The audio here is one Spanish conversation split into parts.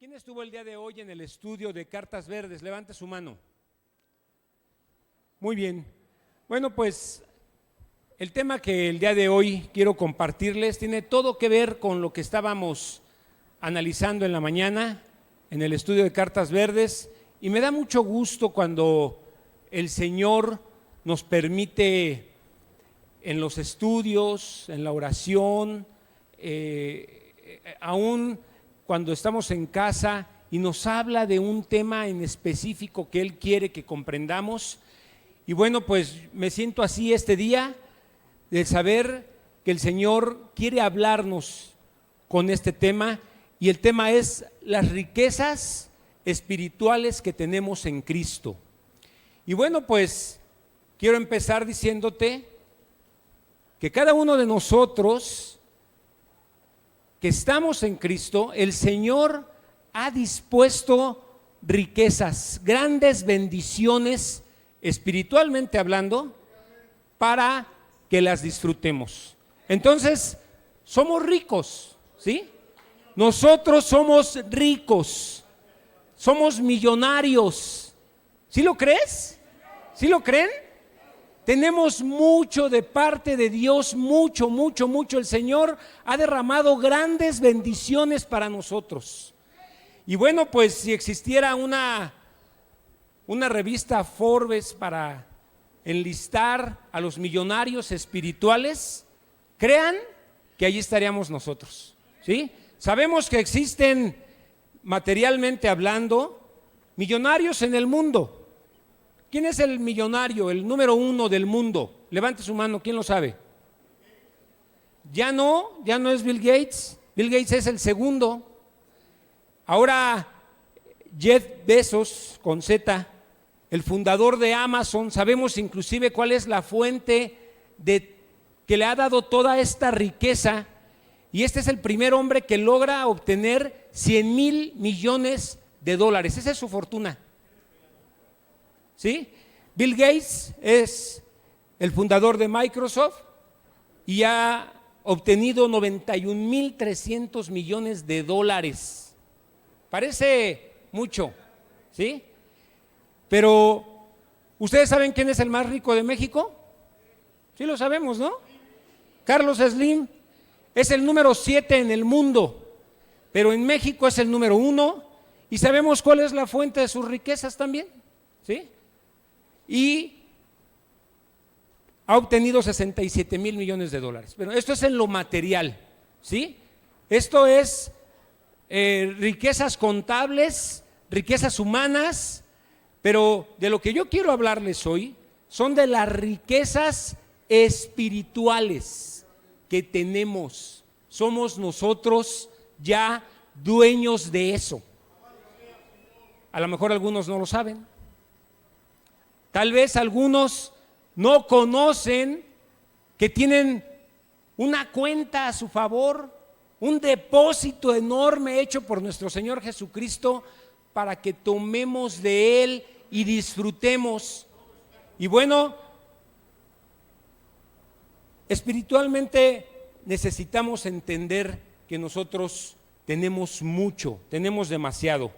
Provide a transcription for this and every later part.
¿Quién estuvo el día de hoy en el estudio de Cartas Verdes? Levante su mano. Muy bien. Bueno, pues el tema que el día de hoy quiero compartirles tiene todo que ver con lo que estábamos analizando en la mañana en el estudio de Cartas Verdes, y me da mucho gusto cuando el Señor nos permite en los estudios, en la oración, aún cuando estamos en casa y nos habla de un tema en específico que Él quiere que comprendamos. Y bueno, pues me siento así este día de saber que el Señor quiere hablarnos con este tema, y el tema es las riquezas espirituales que tenemos en Cristo. Y bueno, pues quiero empezar diciéndote que cada uno de nosotros que estamos en Cristo, el Señor ha dispuesto riquezas, grandes bendiciones espiritualmente hablando, para que las disfrutemos. Entonces, somos ricos, ¿sí? Nosotros somos ricos, somos millonarios. ¿Sí lo crees? ¿Sí lo creen? Tenemos mucho de parte de Dios, mucho. El Señor ha derramado grandes bendiciones para nosotros. Y bueno, pues si existiera una revista Forbes para enlistar a los millonarios espirituales, crean que allí estaríamos nosotros, ¿sí? Sabemos que existen, materialmente hablando, millonarios en el mundo. ¿Quién es el millonario, el número uno del mundo? Levante su mano, ¿quién lo sabe? Ya no es Bill Gates. Bill Gates es el segundo. Ahora Jeff Bezos, con Z, el fundador de Amazon, sabemos inclusive cuál es la fuente que le ha dado toda esta riqueza, y este es el primer hombre que logra obtener 100,000 millones de dólares. Esa es su fortuna, ¿sí? Bill Gates es el fundador de Microsoft y ha obtenido 91,300 millones de dólares. Parece mucho, ¿sí? Pero, ¿ustedes saben quién es el más rico de México? Sí lo sabemos, ¿no? Carlos Slim es el número 7 en el mundo, pero en México es el número 1, y sabemos cuál es la fuente de sus riquezas también, ¿sí? Y ha obtenido 67,000 millones de dólares. Pero esto es en lo material, ¿sí? Esto es riquezas contables, riquezas humanas, pero de lo que yo quiero hablarles hoy son de las riquezas espirituales que tenemos. Somos nosotros ya dueños de eso. A lo mejor algunos no lo saben. Tal vez algunos no conocen que tienen una cuenta a su favor, un depósito enorme hecho por nuestro Señor Jesucristo para que tomemos de Él y disfrutemos. Y bueno, espiritualmente necesitamos entender que nosotros tenemos mucho, tenemos demasiado.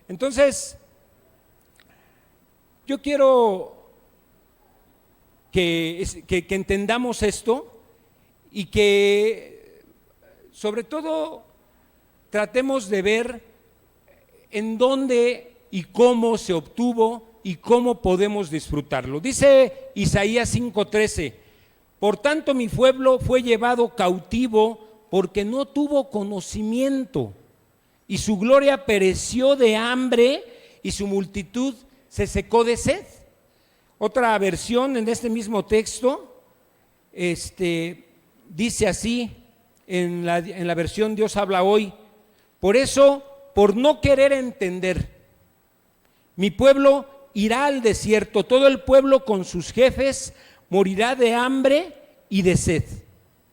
Entonces, yo quiero que entendamos esto, y que sobre todo tratemos de ver en dónde y cómo se obtuvo y cómo podemos disfrutarlo. Dice Isaías 5:13: por tanto mi pueblo fue llevado cautivo porque no tuvo conocimiento, y su gloria pereció de hambre y su multitud se secó de sed. Otra versión en este mismo texto dice así, en la versión Dios habla hoy: por eso, por no querer entender, mi pueblo irá al desierto, todo el pueblo con sus jefes morirá de hambre y de sed.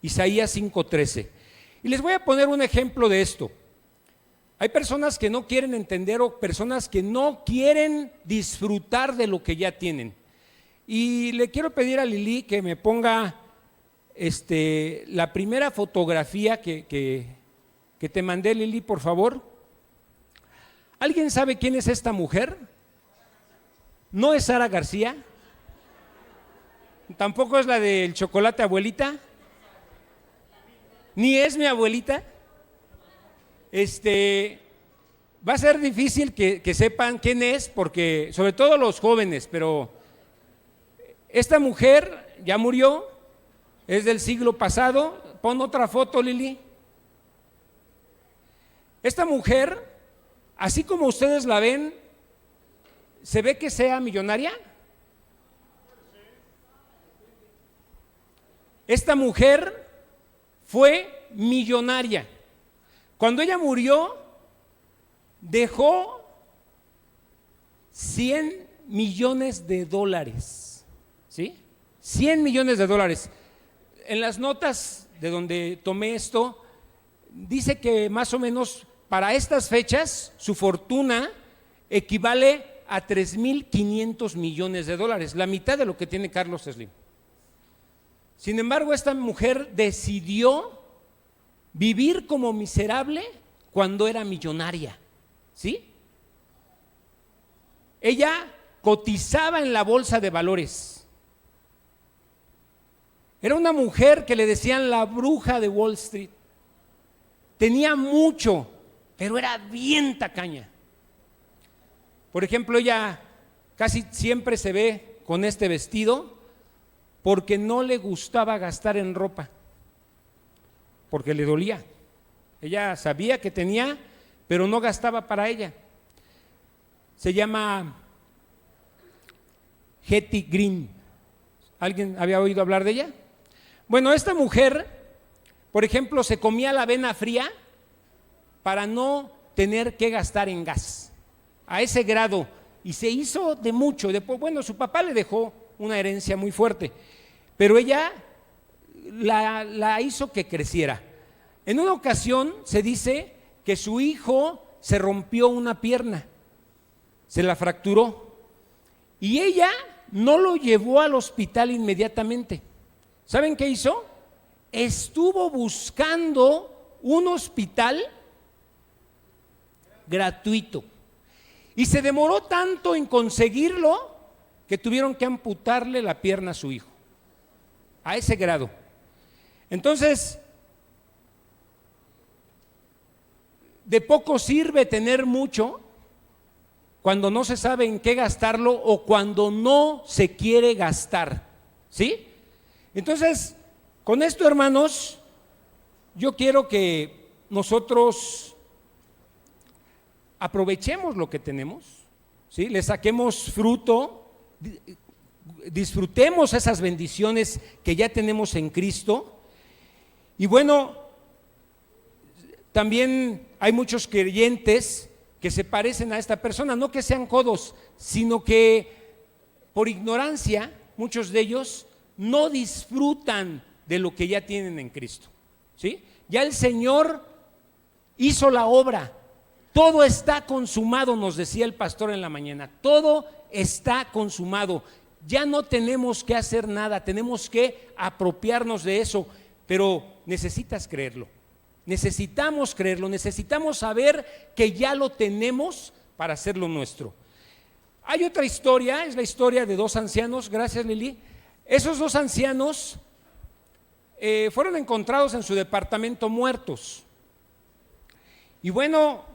Isaías 5:13. Y les voy a poner un ejemplo de esto. Hay personas que no quieren entender, o personas que no quieren disfrutar de lo que ya tienen. Y le quiero pedir a Lili que me ponga la primera fotografía que te mandé, Lili, por favor. ¿Alguien sabe quién es esta mujer? ¿No es Sara García? ¿Tampoco es la del chocolate abuelita? ¿Ni es mi abuelita? Va a ser difícil que sepan quién es, porque sobre todo los jóvenes, pero esta mujer ya murió, es del siglo pasado. Pon otra foto, Lili. Esta mujer, así como ustedes la ven, ¿se ve que sea millonaria? Esta mujer fue millonaria. Cuando ella murió, dejó 100 millones de dólares, ¿sí? 100 millones de dólares. En las notas de donde tomé esto, dice que más o menos para estas fechas su fortuna equivale a 3.500 millones de dólares, la mitad de lo que tiene Carlos Slim. Sin embargo, esta mujer decidió vivir como miserable cuando era millonaria, ¿sí? Ella cotizaba en la bolsa de valores. Era una mujer que le decían la bruja de Wall Street. Tenía mucho, pero era bien tacaña. Por ejemplo, ella casi siempre se ve con este vestido porque no le gustaba gastar en ropa, porque le dolía. Ella sabía que tenía, pero no gastaba para ella. Se llama Hetty Green. ¿Alguien había oído hablar de ella? Bueno, esta mujer, por ejemplo, se comía la avena fría para no tener que gastar en gas, a ese grado, y se hizo de mucho. Después, bueno, su papá le dejó una herencia muy fuerte, pero ella la hizo que creciera. En una ocasión se dice que su hijo se rompió una pierna, se la fracturó, y ella no lo llevó al hospital inmediatamente. ¿Saben qué hizo? Estuvo buscando un hospital gratuito y se demoró tanto en conseguirlo que tuvieron que amputarle la pierna a su hijo, a ese grado. Entonces, de poco sirve tener mucho cuando no se sabe en qué gastarlo o cuando no se quiere gastar, ¿sí? Entonces, con esto, hermanos, yo quiero que nosotros aprovechemos lo que tenemos, ¿sí? Le saquemos fruto, disfrutemos esas bendiciones que ya tenemos en Cristo. Y bueno, también hay muchos creyentes que se parecen a esta persona, no que sean codos, sino que por ignorancia muchos de ellos no disfrutan de lo que ya tienen en Cristo, ¿sí? Ya el Señor hizo la obra, todo está consumado, nos decía el pastor en la mañana, todo está consumado, ya no tenemos que hacer nada, tenemos que apropiarnos de eso, pero necesitas creerlo, necesitamos creerlo, necesitamos saber que ya lo tenemos para hacerlo nuestro. Hay otra historia, es la historia de dos ancianos, gracias Lili. Esos dos ancianos fueron encontrados en su departamento muertos. Y bueno,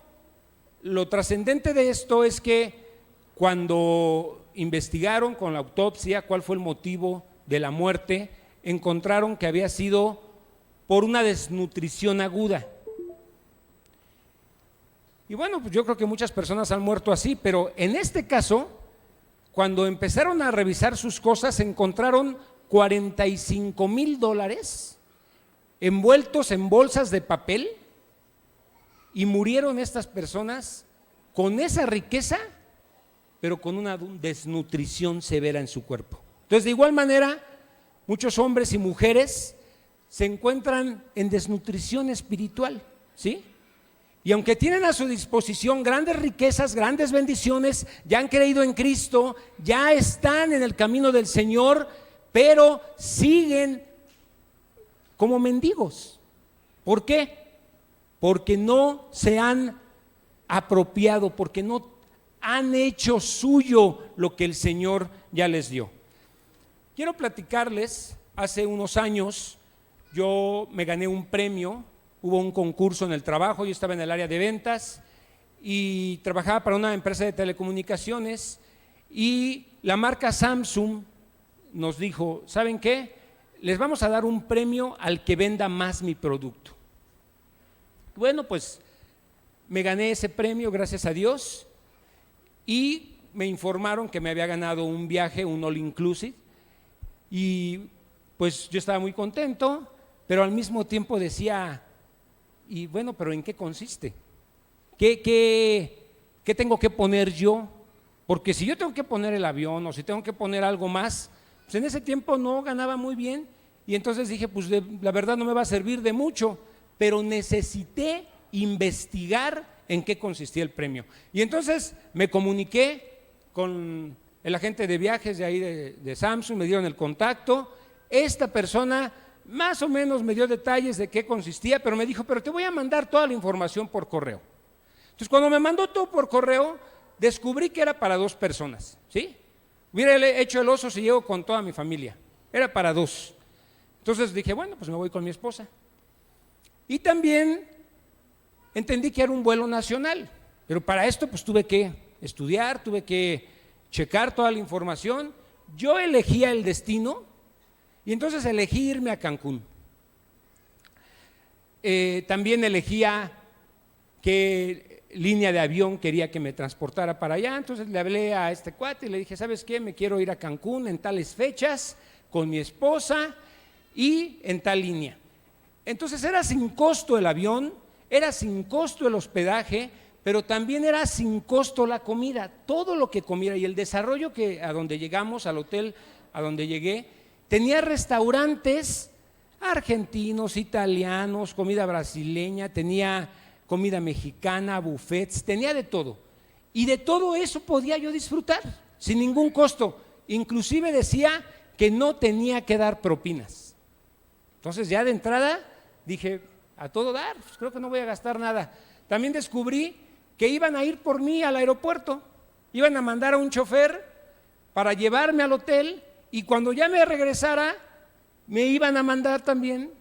lo trascendente de esto es que cuando investigaron con la autopsia cuál fue el motivo de la muerte, encontraron que había sido por una desnutrición aguda. Y bueno, pues yo creo que muchas personas han muerto así, pero en este caso, cuando empezaron a revisar sus cosas, encontraron $45,000 envueltos en bolsas de papel, y murieron estas personas con esa riqueza, pero con una desnutrición severa en su cuerpo. Entonces, de igual manera, muchos hombres y mujeres se encuentran en desnutrición espiritual, ¿sí? Y aunque tienen a su disposición grandes riquezas, grandes bendiciones, ya han creído en Cristo, ya están en el camino del Señor, pero siguen como mendigos. ¿Por qué? Porque no se han apropiado, porque no han hecho suyo lo que el Señor ya les dio. Quiero platicarles, hace unos años yo me gané un premio, hubo un concurso en el trabajo, yo estaba en el área de ventas y trabajaba para una empresa de telecomunicaciones y la marca Samsung nos dijo, ¿saben qué? Les vamos a dar un premio al que venda más mi producto. Bueno, pues me gané ese premio, gracias a Dios, y me informaron que me había ganado un viaje, un all inclusive, y pues yo estaba muy contento, pero al mismo tiempo decía, y bueno, pero ¿en qué consiste? ¿Qué tengo que poner yo? Porque si yo tengo que poner el avión o si tengo que poner algo más, pues en ese tiempo no ganaba muy bien y entonces dije, pues la verdad no me va a servir de mucho, pero necesité investigar en qué consistía el premio. Y entonces me comuniqué con el agente de viajes de ahí de Samsung, me dieron el contacto, esta persona más o menos me dio detalles de qué consistía, pero me dijo, pero te voy a mandar toda la información por correo. Entonces cuando me mandó todo por correo, descubrí que era para 2 personas, ¿sí? Hubiera hecho el oso si llego con toda mi familia, era para 2. Entonces dije, bueno, pues me voy con mi esposa. Y también entendí que era un vuelo nacional, pero para esto pues tuve que estudiar, tuve que checar toda la información. Yo elegía el destino y entonces elegí irme a Cancún. También elegía qué línea de avión quería que me transportara para allá, entonces le hablé a este cuate y le dije, ¿sabes qué? Me quiero ir a Cancún en tales fechas con mi esposa y en tal línea. Entonces era sin costo el avión, era sin costo el hospedaje, pero también era sin costo la comida, todo lo que comiera y el desarrollo que a donde llegamos, al hotel a donde llegué, tenía restaurantes argentinos, italianos, comida brasileña, tenía comida mexicana, buffets, tenía de todo. Y de todo eso podía yo disfrutar sin ningún costo. Inclusive decía que no tenía que dar propinas. Entonces ya de entrada dije, a todo dar, pues creo que no voy a gastar nada. También descubrí que iban a ir por mí al aeropuerto, iban a mandar a un chofer para llevarme al hotel y cuando ya me regresara me iban a mandar también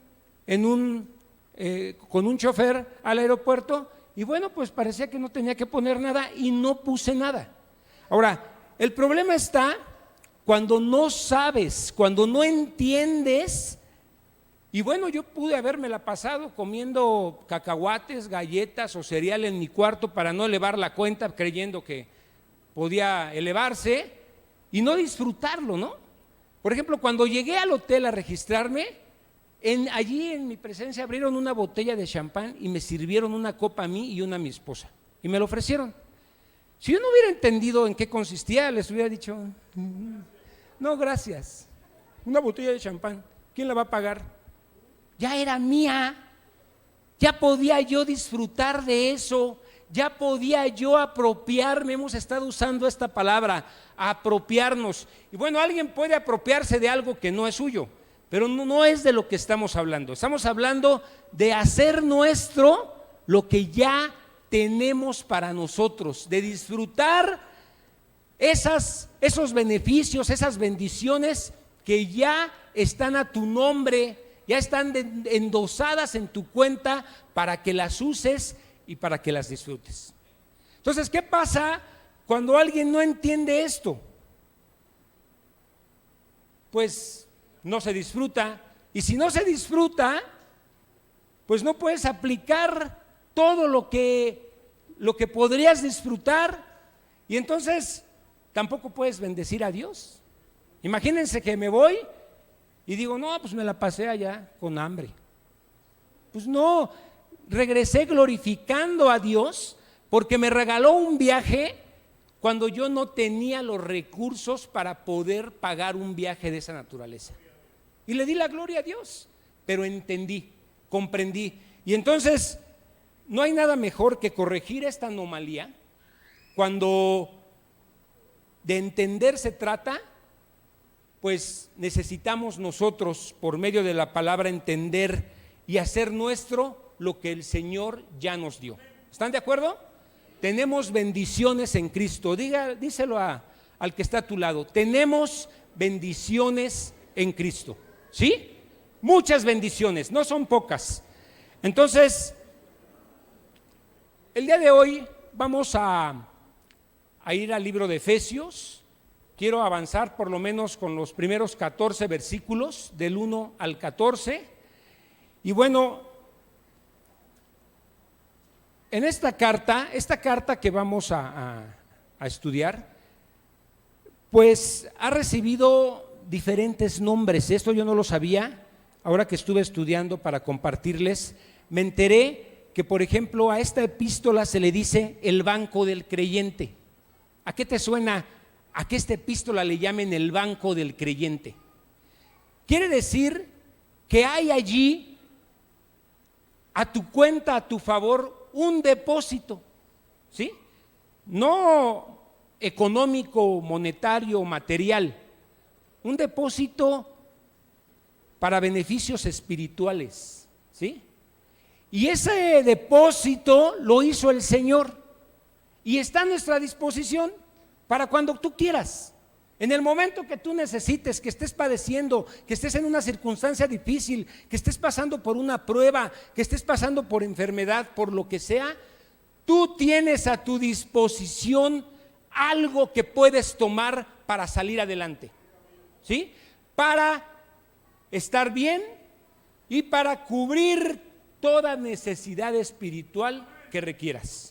con un chofer al aeropuerto y bueno, pues parecía que no tenía que poner nada y no puse nada. Ahora, el problema está cuando no sabes, cuando no entiendes. Y bueno, yo pude habérmela pasado comiendo cacahuates, galletas o cereal en mi cuarto para no elevar la cuenta creyendo que podía elevarse y no disfrutarlo, ¿no? Por ejemplo, cuando llegué al hotel a registrarme, allí en mi presencia abrieron una botella de champán y me sirvieron una copa a mí y una a mi esposa y me lo ofrecieron. Si yo no hubiera entendido en qué consistía, les hubiera dicho, no, gracias, una botella de champán, ¿quién la va a pagar? Ya era mía, ya podía yo disfrutar de eso, ya podía yo apropiarme. Hemos estado usando esta palabra, apropiarnos. Y bueno, alguien puede apropiarse de algo que no es suyo, pero no es de lo que estamos hablando. Estamos hablando de hacer nuestro lo que ya tenemos para nosotros, de disfrutar esos beneficios, esas bendiciones que ya están a tu nombre, ya están endosadas en tu cuenta para que las uses y para que las disfrutes. Entonces, ¿qué pasa cuando alguien no entiende esto? Pues no se disfruta, y si no se disfruta, pues no puedes aplicar todo lo que podrías disfrutar, y entonces tampoco puedes bendecir a Dios. Imagínense que me voy y digo, no, pues me la pasé allá con hambre. Pues no, regresé glorificando a Dios porque me regaló un viaje cuando yo no tenía los recursos para poder pagar un viaje de esa naturaleza. Y le di la gloria a Dios, pero entendí, comprendí. Y entonces no hay nada mejor que corregir esta anomalía cuando de entender se trata. Pues necesitamos nosotros, por medio de la palabra, entender y hacer nuestro lo que el Señor ya nos dio. ¿Están de acuerdo? tenemos bendiciones en Cristo. Díselo al que está a tu lado. Tenemos bendiciones en Cristo. ¿Sí? Muchas bendiciones, no son pocas. Entonces, el día de hoy vamos a ir al libro de Efesios. Quiero avanzar por lo menos con los primeros 14 versículos, del 1 al 14. Y bueno, en esta carta que vamos a estudiar, pues ha recibido diferentes nombres. Esto yo no lo sabía. Ahora que estuve estudiando para compartirles, me enteré que, por ejemplo, a esta epístola se le dice el banco del creyente. ¿A qué te suena a que esta epístola le llamen el banco del creyente? Quiere decir que hay allí a tu cuenta, a tu favor, un depósito, ¿sí? No económico, monetario, material, un depósito para beneficios espirituales, ¿sí? Y ese depósito lo hizo el Señor y está a nuestra disposición para cuando tú quieras. En el momento que tú necesites, que estés padeciendo, que estés en una circunstancia difícil, que estés pasando por una prueba, que estés pasando por enfermedad, por lo que sea, tú tienes a tu disposición algo que puedes tomar para salir adelante, ¿sí? Para estar bien y para cubrir toda necesidad espiritual que requieras.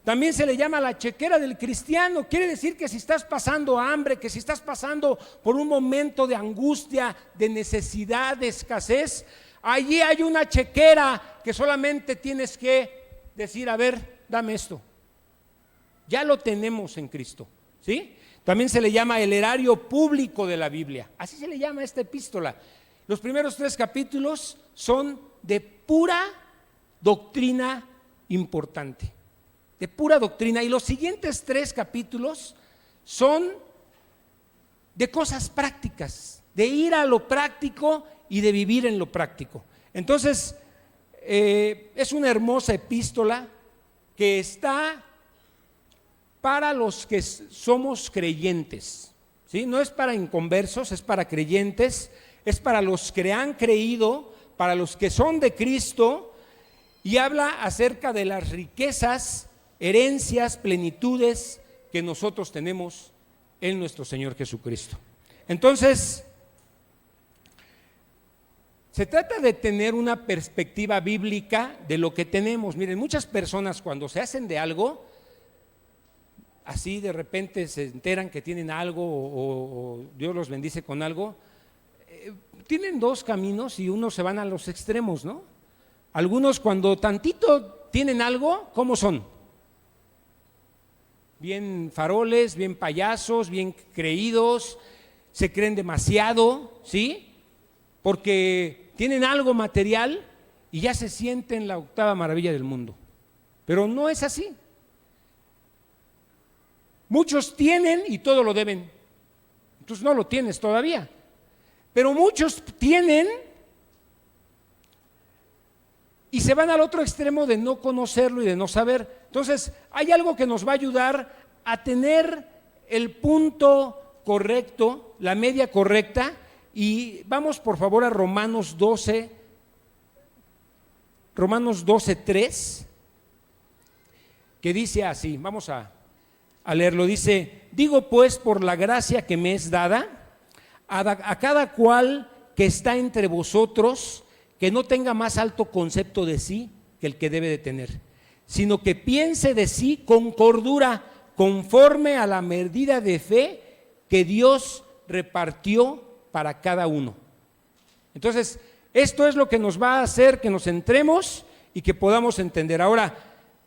También se le llama la chequera del cristiano. Quiere decir que si estás pasando hambre, que si estás pasando por un momento de angustia, de necesidad, de escasez, allí hay una chequera que solamente tienes que decir: a ver, dame esto. Ya lo tenemos en Cristo, ¿sí? También se le llama el erario público de la Biblia. Así se le llama esta epístola. Los primeros 3 capítulos son de pura doctrina importante, de pura doctrina, y los siguientes 3 capítulos son de cosas prácticas, de ir a lo práctico y de vivir en lo práctico. Entonces, es una hermosa epístola que está para los que somos creyentes, ¿sí? No es para inconversos, es para creyentes, es para los que han creído, para los que son de Cristo, y habla acerca de las riquezas, herencias, plenitudes que nosotros tenemos en nuestro Señor Jesucristo. Entonces, se trata de tener una perspectiva bíblica de lo que tenemos. Miren, muchas personas cuando se hacen de algo, así de repente se enteran que tienen algo o Dios los bendice con algo, tienen 2 caminos y unos se van a los extremos, ¿no? Algunos cuando tantito tienen algo, ¿cómo son? Bien faroles, bien payasos, bien creídos, se creen demasiado, ¿sí? Porque tienen algo material y ya se sienten la 8ª maravilla del mundo. Pero no es así. Muchos tienen y todo lo deben. Entonces no lo tienes todavía. Pero muchos tienen y se van al otro extremo de no conocerlo y de no saber. Entonces hay algo que nos va a ayudar a tener el punto correcto, la media correcta. Y vamos por favor a Romanos 12:3, que dice así, vamos a leerlo. Dice: digo pues, por la gracia que me es dada, a cada cual que está entre vosotros, que no tenga más alto concepto de sí que el que debe de tener, sino que piense de sí con cordura, conforme a la medida de fe que Dios repartió para cada uno. Entonces, esto es lo que nos va a hacer que nos centremos y que podamos entender. Ahora,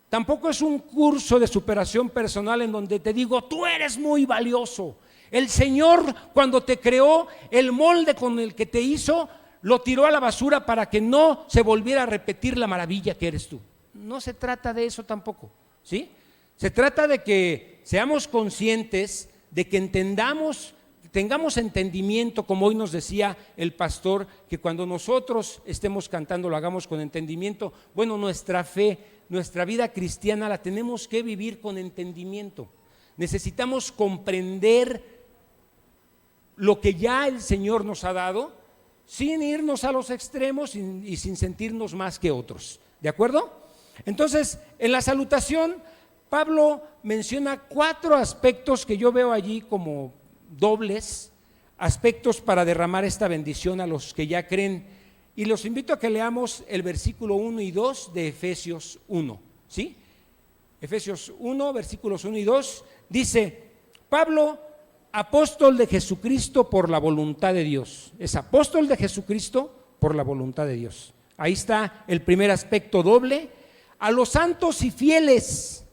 tampoco es un curso de superación personal en donde te digo: tú eres muy valioso. El Señor, cuando te creó, el molde con el que te hizo, lo tiró a la basura para que no se volviera a repetir la maravilla que eres tú. No se trata de eso tampoco, ¿sí? Se trata de que seamos conscientes, de que entendamos tengamos entendimiento, como hoy nos decía el pastor, que cuando nosotros estemos cantando lo hagamos con entendimiento. Bueno, nuestra fe, nuestra vida cristiana la tenemos que vivir con entendimiento. Necesitamos comprender lo que ya el Señor nos ha dado, sin irnos a los extremos y sin sentirnos más que otros. ¿De acuerdo? Entonces, en la salutación, Pablo menciona 4 aspectos que yo veo allí como dobles, aspectos para derramar esta bendición a los que ya creen. Y los invito a que leamos el versículo 1 y 2 de Efesios 1. ¿Sí? Efesios 1, versículos 1 y 2, dice: Pablo, apóstol de Jesucristo por la voluntad de Dios. Es apóstol de Jesucristo por la voluntad de Dios. Ahí está el primer aspecto doble. A los santos y fieles.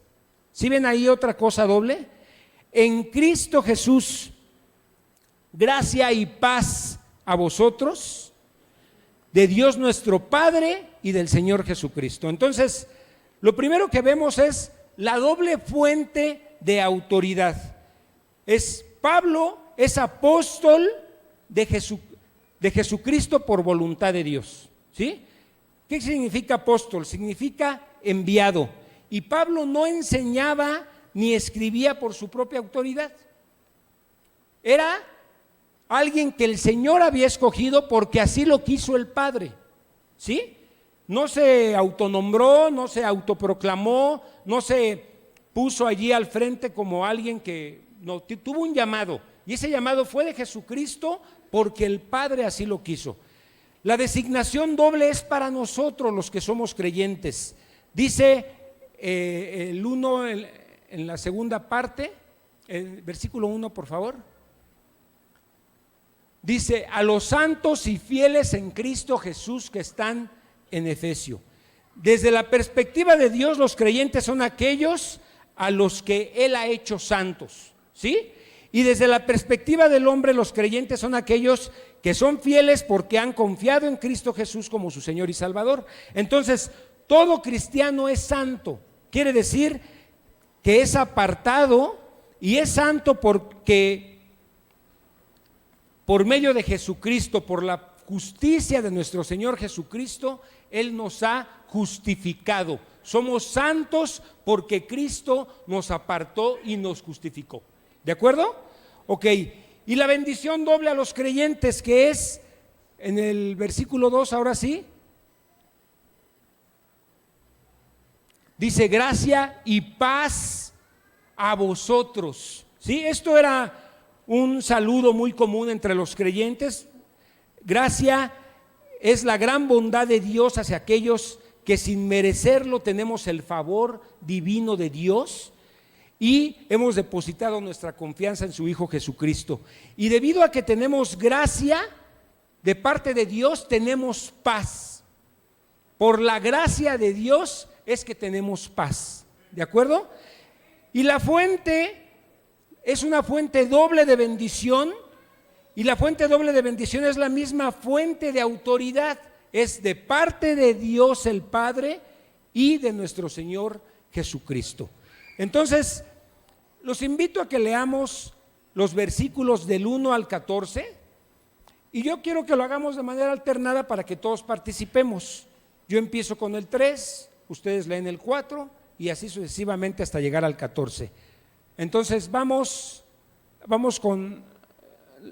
¿Sí ven ahí otra cosa doble? En Cristo Jesús, gracia y paz a vosotros, de Dios nuestro Padre y del Señor Jesucristo. Entonces, lo primero que vemos es la doble fuente de autoridad. Pablo es apóstol de Jesucristo por voluntad de Dios. ¿Sí? ¿Qué significa apóstol? Significa enviado. Y Pablo no enseñaba ni escribía por su propia autoridad. Era alguien que el Señor había escogido porque así lo quiso el Padre. ¿Sí? No se autonombró, no se autoproclamó, no se puso allí al frente como alguien que no, tuvo un llamado. Y ese llamado fue de Jesucristo porque el Padre así lo quiso. La designación doble es para nosotros los que somos creyentes. Dice el 1 en la segunda parte, el versículo 1, por favor. Dice: a los santos y fieles en Cristo Jesús que están en Efesio. Desde la perspectiva de Dios, los creyentes son aquellos a los que Él ha hecho santos, ¿sí? Y desde la perspectiva del hombre, los creyentes son aquellos que son fieles porque han confiado en Cristo Jesús como su Señor y Salvador. Entonces, todo cristiano es santo. Quiere decir que es apartado y es santo porque por medio de Jesucristo, por la justicia de nuestro Señor Jesucristo, Él nos ha justificado. Somos santos porque Cristo nos apartó y nos justificó. ¿De acuerdo? Ok. Y la bendición doble a los creyentes, que es en el versículo 2, ahora sí. Dice: gracia y paz a vosotros. ¿Sí? Esto era un saludo muy común entre los creyentes. Gracia es la gran bondad de Dios hacia aquellos que sin merecerlo tenemos el favor divino de Dios y hemos depositado nuestra confianza en su Hijo Jesucristo. Y debido a que tenemos gracia de parte de Dios, tenemos paz. Por la gracia de Dios es que tenemos paz. ¿De acuerdo? Y la fuente es una fuente doble de bendición. Y la fuente doble de bendición es la misma fuente de autoridad. Es de parte de Dios el Padre y de nuestro Señor Jesucristo. Entonces, los invito a que leamos los versículos del 1 al 14. Y yo quiero que lo hagamos de manera alternada para que todos participemos. Yo empiezo con el 3, ustedes leen el 4 y así sucesivamente hasta llegar al 14. Entonces, vamos con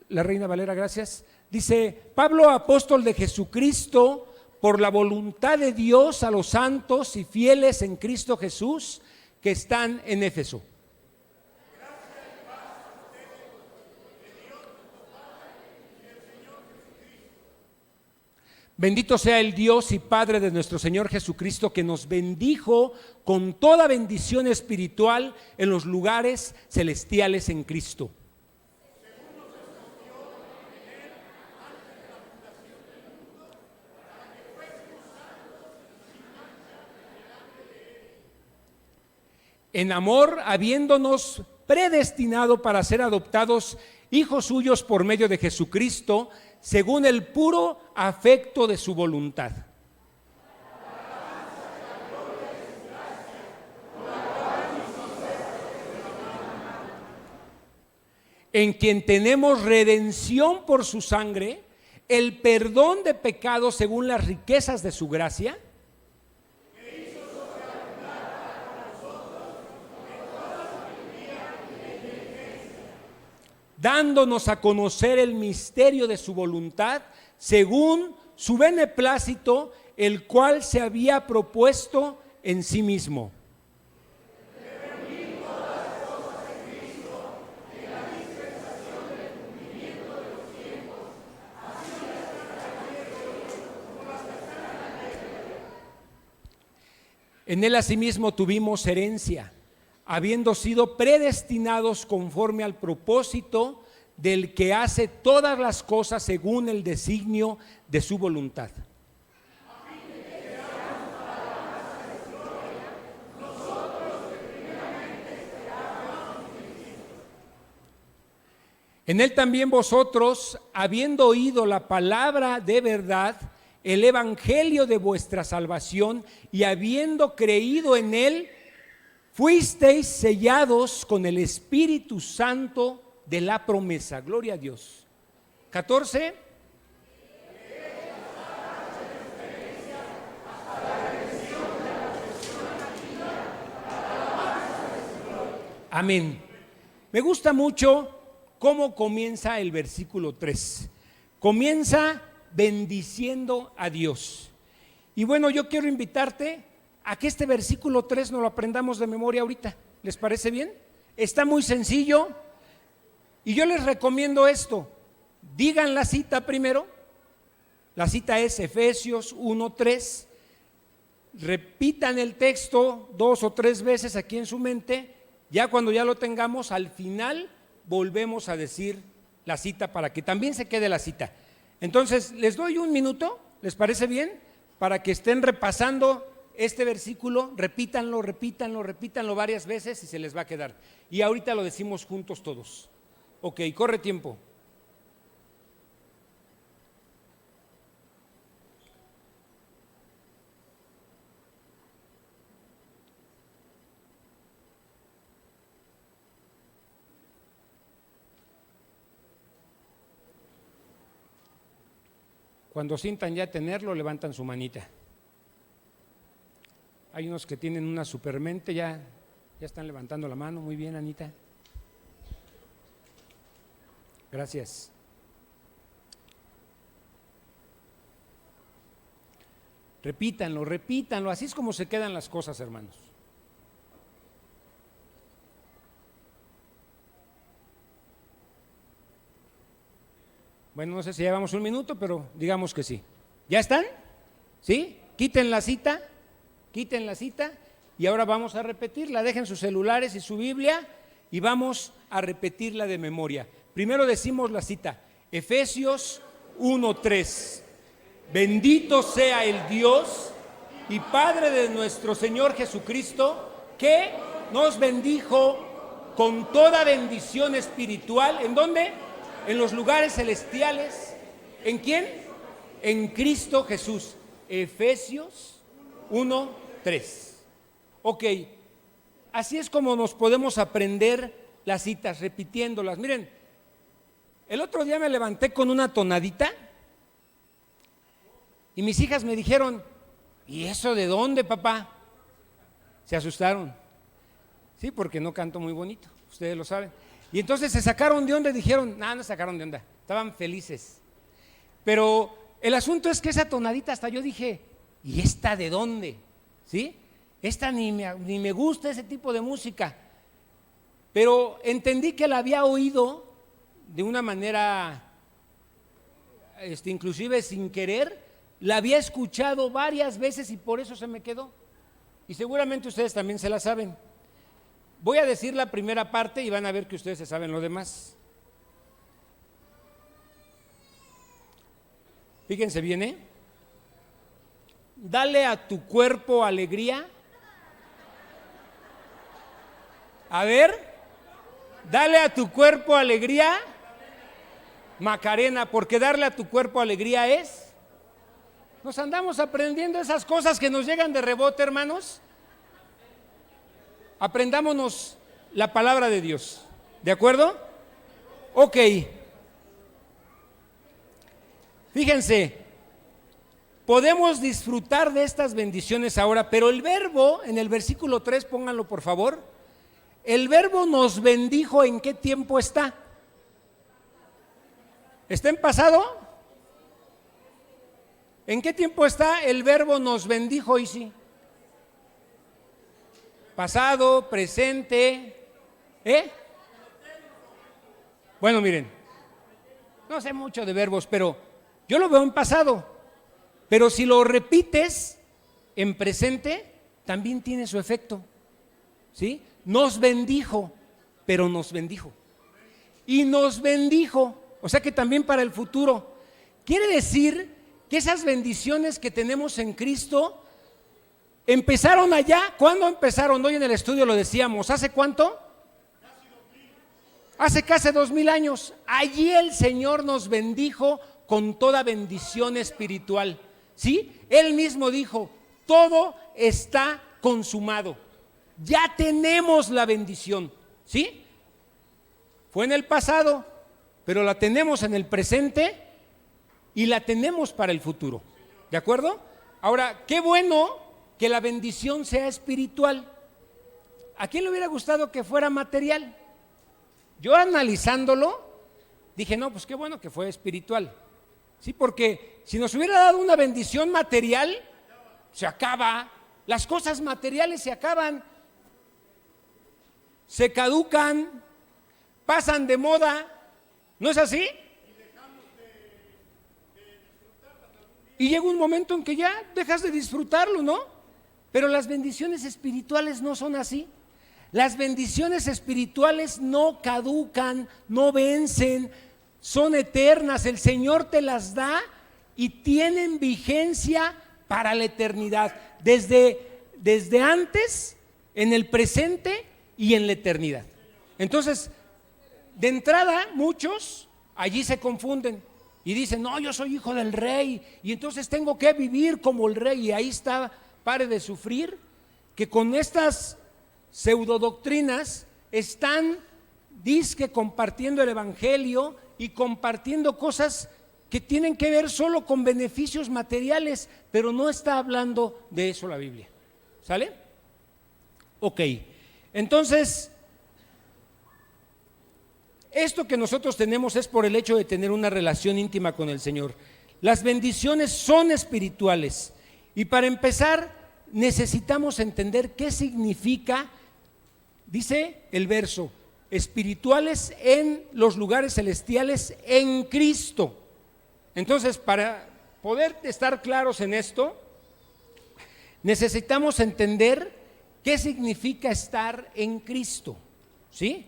la Reina Valera, gracias. Dice: Pablo, apóstol de Jesucristo, por la voluntad de Dios, a los santos y fieles en Cristo Jesús que están en Éfeso. Bendito sea el Dios y Padre de nuestro Señor Jesucristo, que nos bendijo con toda bendición espiritual en los lugares celestiales en Cristo. En amor, habiéndonos predestinado para ser adoptados hijos suyos por medio de Jesucristo, según el puro afecto de su voluntad. en quien tenemos redención por su sangre, el perdón de pecados según las riquezas de su gracia, dándonos a conocer el misterio de su voluntad, según su beneplácito, el cual se había propuesto en sí mismo. En él asimismo tuvimos herencia, habiendo sido predestinados conforme al propósito del que hace todas las cosas según el designio de su voluntad. En él también vosotros, habiendo oído la palabra de verdad, el evangelio de vuestra salvación, y habiendo creído en él, fuisteis sellados con el Espíritu Santo de la promesa. Gloria a Dios. 14. Amén. Me gusta mucho cómo comienza el versículo 3. Comienza bendiciendo a Dios. Y bueno, yo quiero invitarte a que este versículo 3 nos lo aprendamos de memoria ahorita. ¿Les parece bien? Está muy sencillo y yo les recomiendo esto. Digan la cita primero. La cita es Efesios 1:3. Repitan el texto 2 o 3 veces aquí en su mente. Ya cuando ya lo tengamos, al final volvemos a decir la cita para que también se quede la cita. Entonces, les doy un minuto, ¿les parece bien? Para que estén repasando este versículo, repítanlo varias veces y se les va a quedar. Y ahorita lo decimos juntos todos. Ok, corre tiempo. Cuando sientan ya tenerlo, levantan su manita. Hay unos que tienen una supermente, ya están levantando la mano. Muy bien, Anita. Gracias. Repítanlo, así es como se quedan las cosas, hermanos. Bueno, no sé si llevamos un minuto, pero digamos que sí. ¿Ya están? ¿Sí? Quiten la cita y ahora vamos a repetirla. Dejen sus celulares y su Biblia y vamos a repetirla de memoria. Primero decimos la cita, Efesios 1:3. Bendito sea el Dios y Padre de nuestro Señor Jesucristo, que nos bendijo con toda bendición espiritual. ¿En dónde? En los lugares celestiales. ¿En quién? En Cristo Jesús. Efesios 1:3. Ok, así es como nos podemos aprender las citas, repitiéndolas. Miren, el otro día me levanté con una tonadita y mis hijas me dijeron, ¿y eso de dónde, papá? Se asustaron. Sí, porque no canto muy bonito, ustedes lo saben. Y entonces se sacaron de onda y dijeron, no se sacaron de onda, estaban felices. Pero el asunto es que esa tonadita hasta yo dije, ¿y esta de dónde? ¿Sí? Esta ni me gusta ese tipo de música. Pero entendí que la había oído de una manera, inclusive sin querer, la había escuchado varias veces y por eso se me quedó. Y seguramente ustedes también se la saben. Voy a decir la primera parte y van a ver que ustedes se saben lo demás. Fíjense bien, ¿eh? Dale a tu cuerpo alegría. A ver, dale a tu cuerpo alegría, Macarena, porque darle a tu cuerpo alegría es. Nos andamos aprendiendo esas cosas que nos llegan de rebote, hermanos. Aprendámonos la palabra de Dios, ¿de acuerdo? Ok, fíjense, podemos disfrutar de estas bendiciones ahora, pero el verbo en el versículo 3, pónganlo por favor, el verbo nos bendijo, ¿en qué tiempo está? ¿Está en pasado? ¿En qué tiempo está el verbo nos bendijo, Isi? Pasado, presente, Bueno, miren, no sé mucho de verbos, pero yo lo veo en pasado. Pero si lo repites en presente, también tiene su efecto. ¿Sí? Nos bendijo, pero nos bendijo. Y nos bendijo, o sea que también para el futuro. Quiere decir que esas bendiciones que tenemos en Cristo empezaron allá. ¿Cuándo empezaron? Hoy en el estudio lo decíamos. ¿Hace cuánto? Hace casi 2000 años. Allí el Señor nos bendijo con toda bendición espiritual. ¿Sí? Él mismo dijo, todo está consumado. Ya tenemos la bendición. ¿Sí? Fue en el pasado, pero la tenemos en el presente y la tenemos para el futuro. ¿De acuerdo? Ahora, qué bueno que la bendición sea espiritual. ¿A quién le hubiera gustado que fuera material? Yo analizándolo, dije, no, pues qué bueno que fue espiritual. Sí, porque si nos hubiera dado una bendición material, se acaba. Las cosas materiales se acaban, se caducan, pasan de moda. ¿No es así? Y llega un momento en que ya dejas de disfrutarlo, ¿no? Pero las bendiciones espirituales no son así. Las bendiciones espirituales no caducan, no vencen, son eternas. El Señor te las da y tienen vigencia para la eternidad. Desde antes, en el presente y en la eternidad. Entonces, de entrada, muchos allí se confunden y dicen, no, yo soy hijo del rey y entonces tengo que vivir como el rey. Y ahí está, pare de sufrir, que con estas pseudodoctrinas están, dizque, compartiendo el evangelio y compartiendo cosas que tienen que ver solo con beneficios materiales, pero no está hablando de eso la Biblia. ¿Sale? Ok, entonces, esto que nosotros tenemos es por el hecho de tener una relación íntima con el Señor. Las bendiciones son espirituales y para empezar necesitamos entender qué significa, dice el verso, espirituales en los lugares celestiales en Cristo. Entonces, para poder estar claros en esto, necesitamos entender qué significa estar en Cristo. ¿Sí?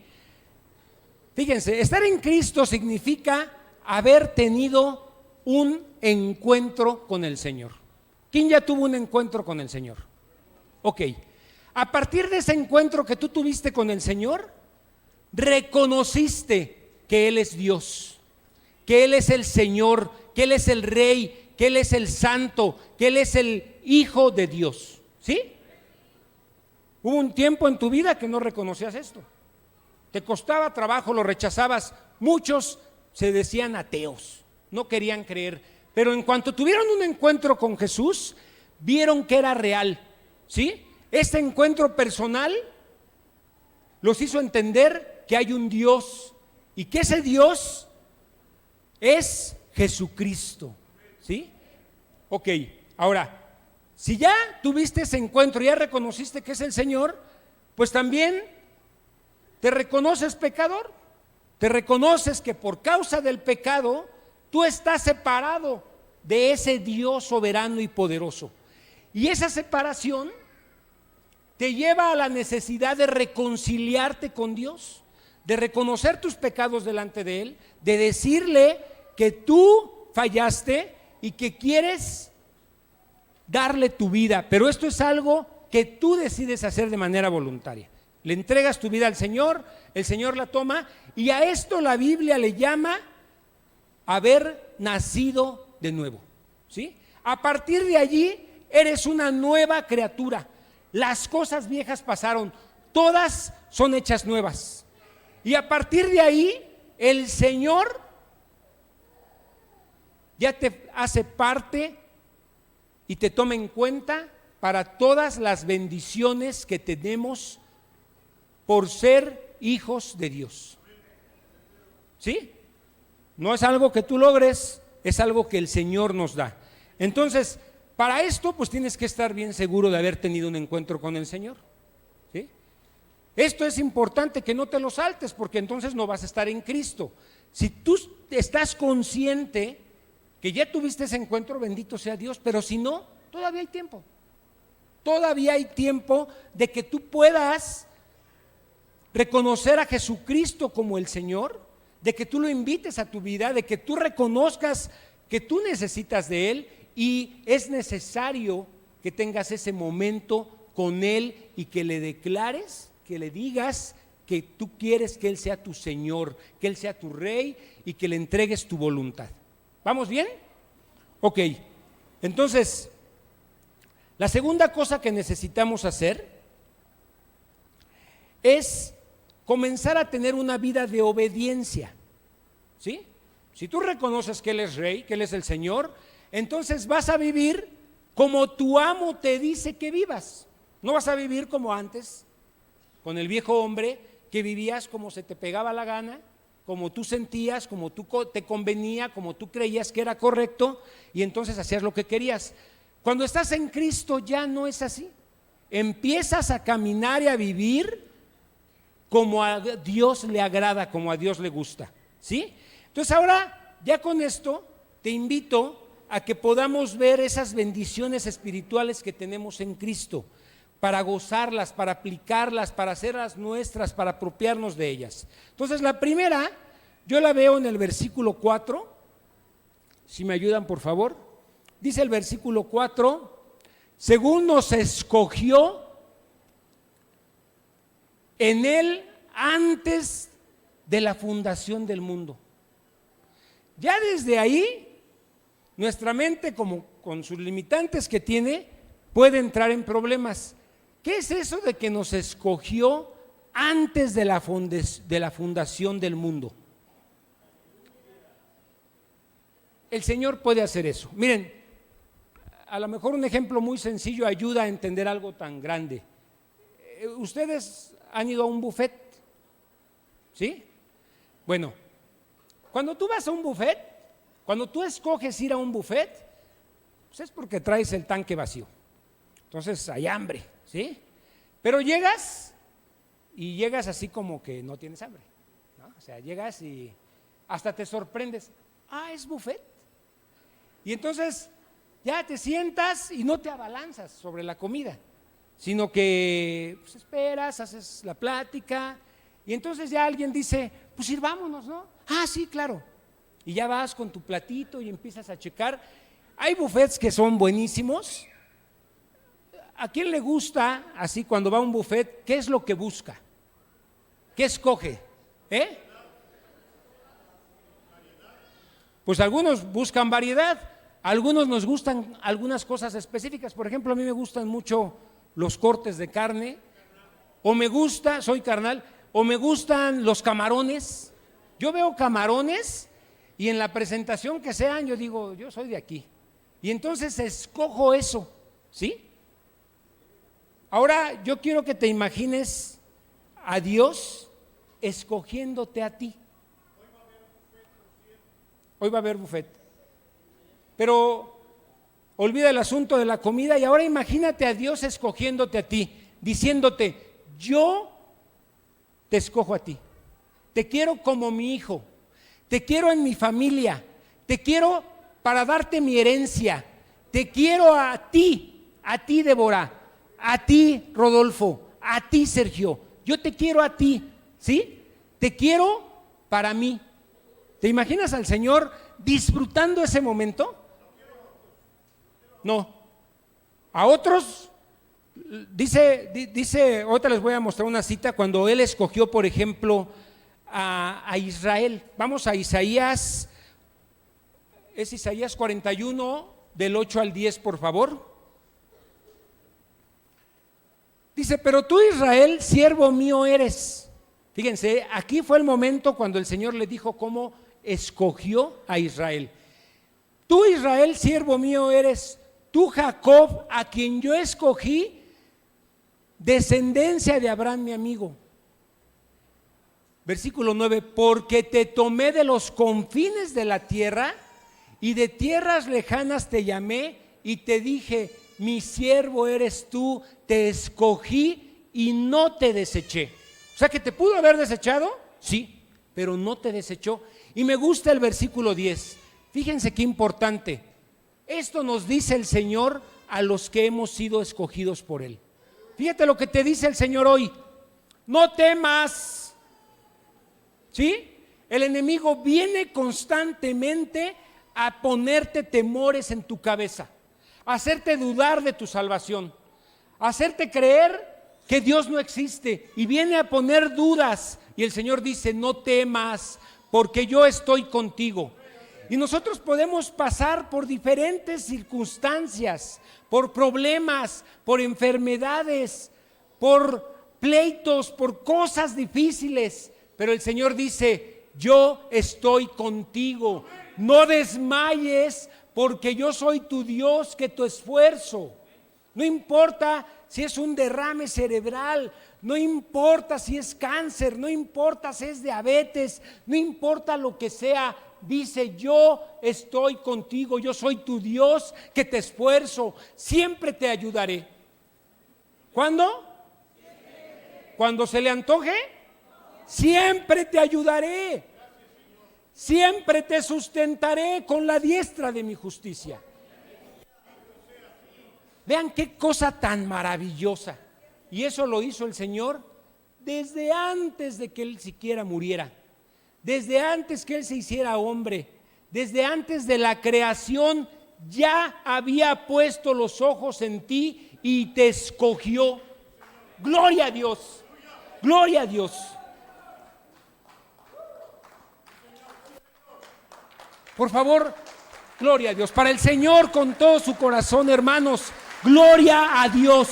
Fíjense, estar en Cristo significa haber tenido un encuentro con el Señor. ¿Quién ya tuvo un encuentro con el Señor? Ok, a partir de ese encuentro que tú tuviste con el Señor, reconociste que Él es Dios, que Él es el Señor, que Él es el Rey, que Él es el Santo, que Él es el Hijo de Dios. ¿Sí? Hubo un tiempo en tu vida que no reconocías esto. Te costaba trabajo, lo rechazabas. Muchos se decían ateos, no querían creer. Pero en cuanto tuvieron un encuentro con Jesús, vieron que era real. ¿Sí? Este encuentro personal los hizo entender que hay un Dios y que ese Dios es Jesucristo. ¿Sí? Ok, ahora, si ya tuviste ese encuentro, ya reconociste que es el Señor, pues también te reconoces pecador, te reconoces que por causa del pecado tú estás separado de ese Dios soberano y poderoso. Y esa separación te lleva a la necesidad de reconciliarte con Dios, de reconocer tus pecados delante de Él, de decirle que tú fallaste y que quieres darle tu vida, pero esto es algo que tú decides hacer de manera voluntaria. Le entregas tu vida al Señor, el Señor la toma, y a esto la Biblia le llama haber nacido de nuevo. ¿Sí? A partir de allí eres una nueva criatura. Las cosas viejas pasaron, todas son hechas nuevas. Y a partir de ahí el Señor ya te hace parte y te toma en cuenta para todas las bendiciones que tenemos por ser hijos de Dios. ¿Sí? No es algo que tú logres, es algo que el Señor nos da. Entonces, para esto pues tienes que estar bien seguro de haber tenido un encuentro con el Señor. ¿Sí? Esto es importante que no te lo saltes, porque entonces no vas a estar en Cristo. Si tú estás consciente que ya tuviste ese encuentro, bendito sea Dios, pero si no, todavía hay tiempo. Todavía hay tiempo de que tú puedas reconocer a Jesucristo como el Señor, de que tú lo invites a tu vida, de que tú reconozcas que tú necesitas de Él y es necesario que tengas ese momento con Él y que le declares, que le digas que tú quieres que Él sea tu Señor, que Él sea tu Rey y que le entregues tu voluntad. ¿Vamos bien? Ok, entonces, la segunda cosa que necesitamos hacer es comenzar a tener una vida de obediencia. ¿Sí? Si tú reconoces que Él es Rey, que Él es el Señor, entonces vas a vivir como tu amo te dice que vivas. No vas a vivir como antes, con el viejo hombre, que vivías como se te pegaba la gana, como tú sentías, como tú te convenía, como tú creías que era correcto, y entonces hacías lo que querías. Cuando estás en Cristo ya no es así. Empiezas a caminar y a vivir como a Dios le agrada, como a Dios le gusta. ¿Sí? Entonces ahora, ya con esto, te invito a que podamos ver esas bendiciones espirituales que tenemos en Cristo, para gozarlas, para aplicarlas, para hacerlas nuestras, para apropiarnos de ellas. Entonces la primera, yo la veo en el versículo 4, si me ayudan por favor. Dice el versículo 4, según nos escogió en Él antes de la fundación del mundo. Ya desde ahí, nuestra mente, como con sus limitantes que tiene, puede entrar en problemas. ¿Qué es eso de que nos escogió antes de la fundación del mundo? El Señor puede hacer eso. Miren, a lo mejor un ejemplo muy sencillo ayuda a entender algo tan grande. ¿Ustedes han ido a un buffet? ¿Sí? Bueno, cuando tú vas a un buffet, cuando tú escoges ir a un buffet, pues es porque traes el tanque vacío. Entonces hay hambre, ¿sí? Pero llegas y llegas así como que no tienes hambre, ¿no? O sea, llegas y hasta te sorprendes. Ah, es buffet. Y entonces ya te sientas y no te abalanzas sobre la comida, sino que pues, esperas, haces la plática y entonces ya alguien dice, pues sirvámonos, ¿no? Ah, sí, claro. Y ya vas con tu platito y empiezas a checar. Hay buffets que son buenísimos. ¿A quién le gusta, así cuando va a un buffet, qué es lo que busca? ¿Qué escoge? Pues algunos buscan variedad, algunos nos gustan algunas cosas específicas. Por ejemplo, a mí me gustan mucho los cortes de carne, o me gusta, soy carnal, o me gustan los camarones. Yo veo camarones y en la presentación que sean, yo digo, yo soy de aquí. Y entonces escojo eso, ¿sí? Ahora yo quiero que te imagines a Dios escogiéndote a ti. Hoy va a haber buffet. Pero olvida el asunto de la comida y ahora imagínate a Dios escogiéndote a ti, diciéndote, yo te escojo a ti. Te quiero como mi hijo, te quiero en mi familia, te quiero para darte mi herencia, te quiero a ti Débora, a ti Rodolfo, a ti Sergio, yo te quiero a ti, ¿sí? Te quiero para mí. ¿Te imaginas al Señor disfrutando ese momento? No. A otros, dice, ahorita les voy a mostrar una cita cuando Él escogió, por ejemplo, a Israel. Vamos a Isaías, es Isaías 41, del 8 al 10, por favor. Dice, pero tú Israel, siervo mío eres. Fíjense, aquí fue el momento cuando el Señor le dijo cómo escogió a Israel. Tú, Israel, siervo mío eres, tú, Jacob, a quien yo escogí, descendencia de Abraham, mi amigo. Versículo 9, porque te tomé de los confines de la tierra y de tierras lejanas te llamé y te dije, mi siervo eres tú, te escogí y no te deseché. O sea que te pudo haber desechado, sí, pero no te desechó. Y me gusta el versículo 10. Fíjense qué importante. Esto nos dice el Señor a los que hemos sido escogidos por Él. Fíjate lo que te dice el Señor hoy. No temas. ¿Sí? El enemigo viene constantemente a ponerte temores en tu cabeza, a hacerte dudar de tu salvación, a hacerte creer que Dios no existe y viene a poner dudas. Y el Señor dice, no temas, porque yo estoy contigo. Y nosotros podemos pasar por diferentes circunstancias, por problemas, por enfermedades, por pleitos, por cosas difíciles, pero el Señor dice, yo estoy contigo, no desmayes, porque yo soy tu Dios que te esfuerzo. No importa si es un derrame cerebral, no importa si es cáncer, no importa si es diabetes, no importa lo que sea, dice, yo estoy contigo, yo soy tu Dios que te esfuerzo, siempre te ayudaré. ¿Cuándo? ¿Cuando se le antoje? Siempre te ayudaré, siempre te sustentaré con la diestra de mi justicia. Vean qué cosa tan maravillosa. Y eso lo hizo el Señor desde antes de que Él siquiera muriera, desde antes que Él se hiciera hombre, desde antes de la creación, ya había puesto los ojos en ti y te escogió. Gloria a Dios, gloria a Dios. Por favor, gloria a Dios. Para el Señor con todo su corazón, hermanos, gloria a Dios.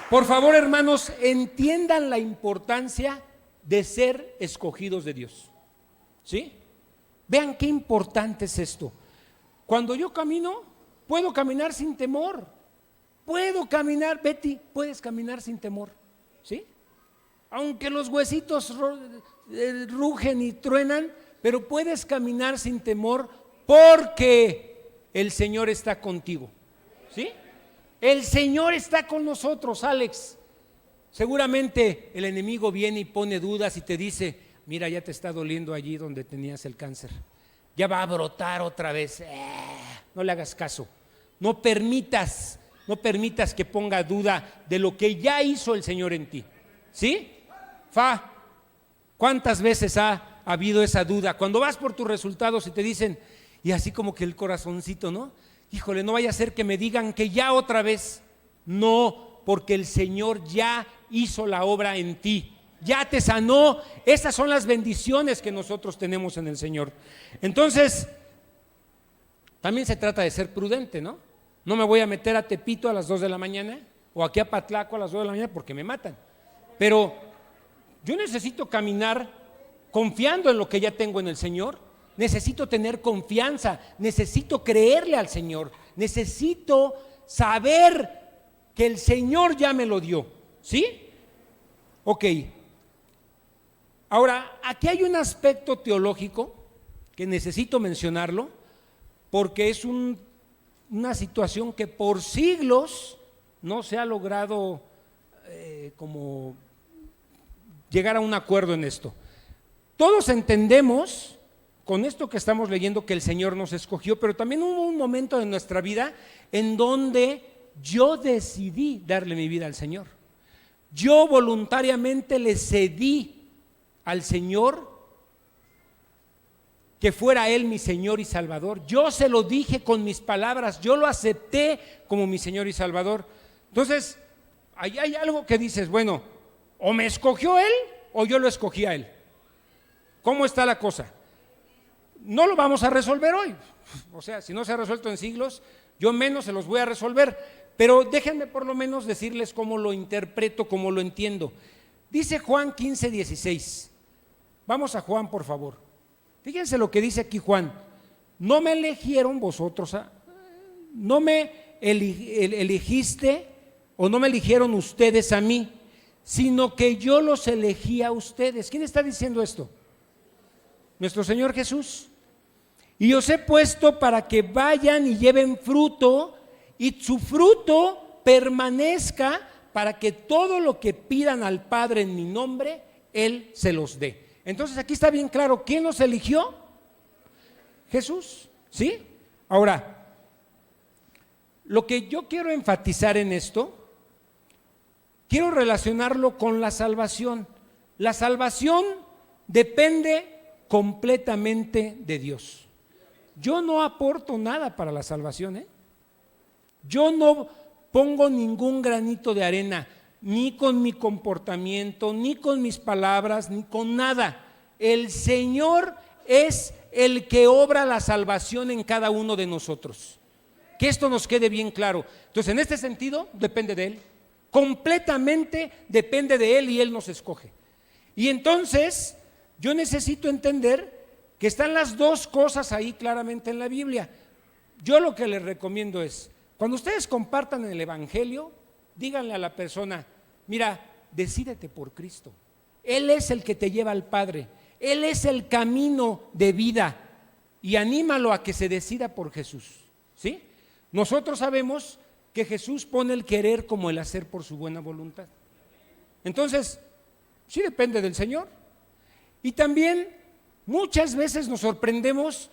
Por favor, hermanos, entiendan la importancia de ser escogidos de Dios. ¿Sí? Vean qué importante es esto. Cuando yo camino, puedo caminar sin temor. Puedo caminar, Betty, puedes caminar sin temor. ¿Sí? Aunque los huesitos rugen y truenan, pero puedes caminar sin temor porque el Señor está contigo. ¿Sí? El Señor está con nosotros, Alex. Seguramente el enemigo viene y pone dudas y te dice, mira, ya te está doliendo allí donde tenías el cáncer. Ya va a brotar otra vez. No le hagas caso. No permitas que ponga duda de lo que ya hizo el Señor en ti. ¿Sí? ¿Cuántas veces ha habido esa duda? Cuando vas por tus resultados y te dicen, y así como que el corazoncito, ¿no? Híjole, no vaya a ser que me digan que ya otra vez. No, porque el Señor ya hizo la obra en ti, ya te sanó. Esas son las bendiciones que nosotros tenemos en el Señor. Entonces, también se trata de ser prudente, ¿no? No me voy a meter a Tepito a las 2 de la mañana o aquí a Patlaco a las 2 de la mañana porque me matan. Pero yo necesito caminar confiando en lo que ya tengo en el Señor. Necesito tener confianza, necesito creerle al Señor, necesito saber que el Señor ya me lo dio. ¿Sí? Ok. Ahora, aquí hay un aspecto teológico que necesito mencionarlo porque es una situación que por siglos no se ha logrado como llegar a un acuerdo en esto. Todos entendemos con esto que estamos leyendo que el Señor nos escogió, pero también hubo un momento en nuestra vida en donde yo decidí darle mi vida al Señor. Yo voluntariamente le cedí al Señor que fuera Él mi Señor y Salvador. Yo se lo dije con mis palabras, yo lo acepté como mi Señor y Salvador. Entonces, ahí hay algo que dices, bueno, o me escogió Él o yo lo escogí a Él. ¿Cómo está la cosa? No lo vamos a resolver hoy. O sea, si no se ha resuelto en siglos, yo menos se los voy a resolver. pero déjenme por lo menos decirles cómo lo interpreto, cómo lo entiendo. Dice Juan 15:16. Vamos a Juan, por favor. Fíjense lo que dice aquí Juan. No me eligieron vosotros, no me elegiste o no me eligieron ustedes a mí, sino que yo los elegí a ustedes. ¿Quién está diciendo esto? Nuestro Señor Jesús. Y os he puesto para que vayan y lleven fruto, y su fruto permanezca, para que todo lo que pidan al Padre en mi nombre, Él se los dé. Entonces aquí está bien claro, ¿quién nos eligió? Jesús, ¿sí? Ahora, lo que yo quiero enfatizar en esto, quiero relacionarlo con la salvación. La salvación depende completamente de Dios. Yo no aporto nada para la salvación, ¿eh? Yo no pongo ningún granito de arena, ni con mi comportamiento, ni con mis palabras, ni con nada. El Señor es el que obra la salvación en cada uno de nosotros. Que esto nos quede bien claro. Entonces, en este sentido, depende de Él. Completamente depende de Él y Él nos escoge. Y entonces, yo necesito entender que están las dos cosas ahí claramente en la Biblia. Yo lo que les recomiendo es, cuando ustedes compartan el Evangelio, díganle a la persona, mira, decídete por Cristo. Él es el que te lleva al Padre. Él es el camino de vida. Y anímalo a que se decida por Jesús, ¿sí? Nosotros sabemos que Jesús pone el querer como el hacer por su buena voluntad. Entonces, sí depende del Señor. Y también muchas veces nos sorprendemos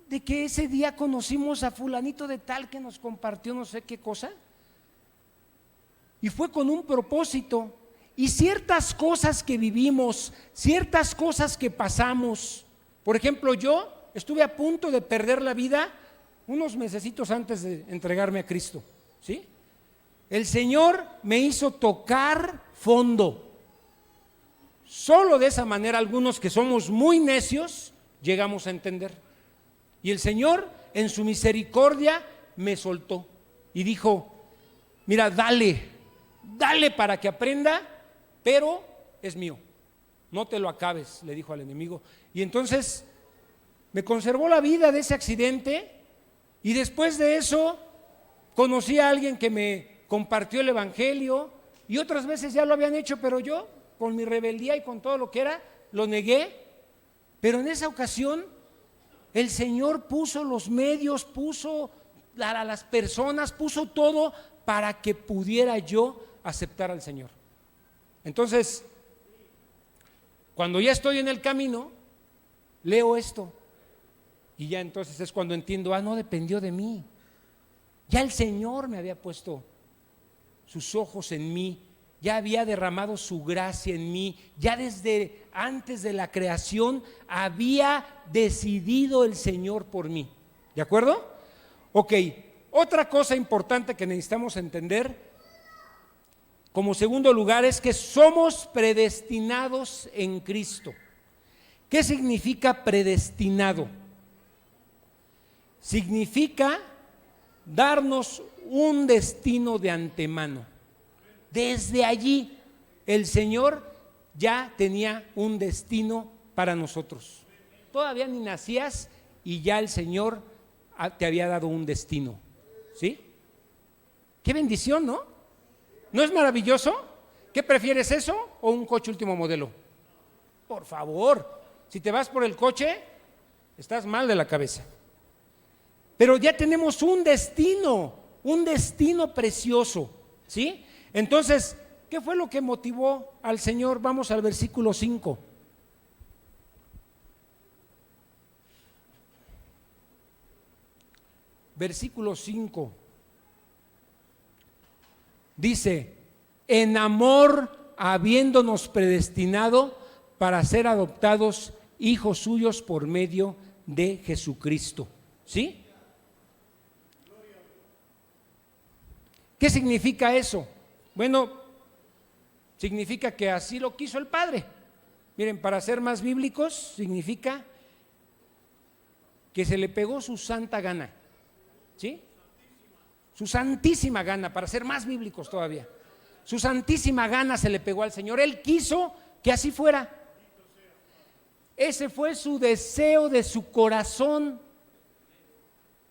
de que ese día conocimos a fulanito de tal que nos compartió no sé qué cosa. Y fue con un propósito. Y ciertas cosas que vivimos, ciertas cosas que pasamos. Por ejemplo, yo estuve a punto de perder la vida unos mesecitos antes de entregarme a Cristo, ¿sí? El Señor me hizo tocar fondo. Solo de esa manera algunos que somos muy necios llegamos a entender. Y el Señor en su misericordia me soltó y dijo, mira, dale para que aprenda, pero es mío, no te lo acabes, le dijo al enemigo. Y entonces me conservó la vida de ese accidente. Y después de eso conocí a alguien que me compartió el Evangelio, y otras veces ya lo habían hecho, pero yo con mi rebeldía y con todo lo que era, lo negué. Pero en esa ocasión el Señor puso los medios, puso a las personas, puso todo para que pudiera yo aceptar al Señor. Entonces, cuando ya estoy en el camino, leo esto. Y ya entonces es cuando entiendo, no dependió de mí. Ya el Señor me había puesto sus ojos en mí, ya había derramado su gracia en mí, ya desde antes de la creación había decidido el Señor por mí. ¿De acuerdo? Ok, otra cosa importante que necesitamos entender como segundo lugar es que somos predestinados en Cristo. ¿Qué significa predestinado? Significa darnos un destino de antemano. Desde allí el Señor ya tenía un destino para nosotros. Todavía ni nacías y ya el Señor te había dado un destino, ¿sí? Qué bendición, ¿no? ¿No es maravilloso? ¿Qué prefieres, eso o un coche último modelo? Por favor, si te vas por el coche, estás mal de la cabeza. Pero ya tenemos un destino precioso, ¿sí? Entonces, ¿qué fue lo que motivó al Señor? Vamos al versículo 5. Versículo 5. Dice, en amor habiéndonos predestinado para ser adoptados hijos suyos por medio de Jesucristo, ¿sí? ¿Qué significa eso? Bueno, significa que así lo quiso el Padre. Miren, para ser más bíblicos, significa que se le pegó su santa gana, ¿sí? su santísima gana, para ser más bíblicos todavía, su santísima gana se le pegó al Señor. Él quiso que así fuera. Ese fue su deseo de su corazón.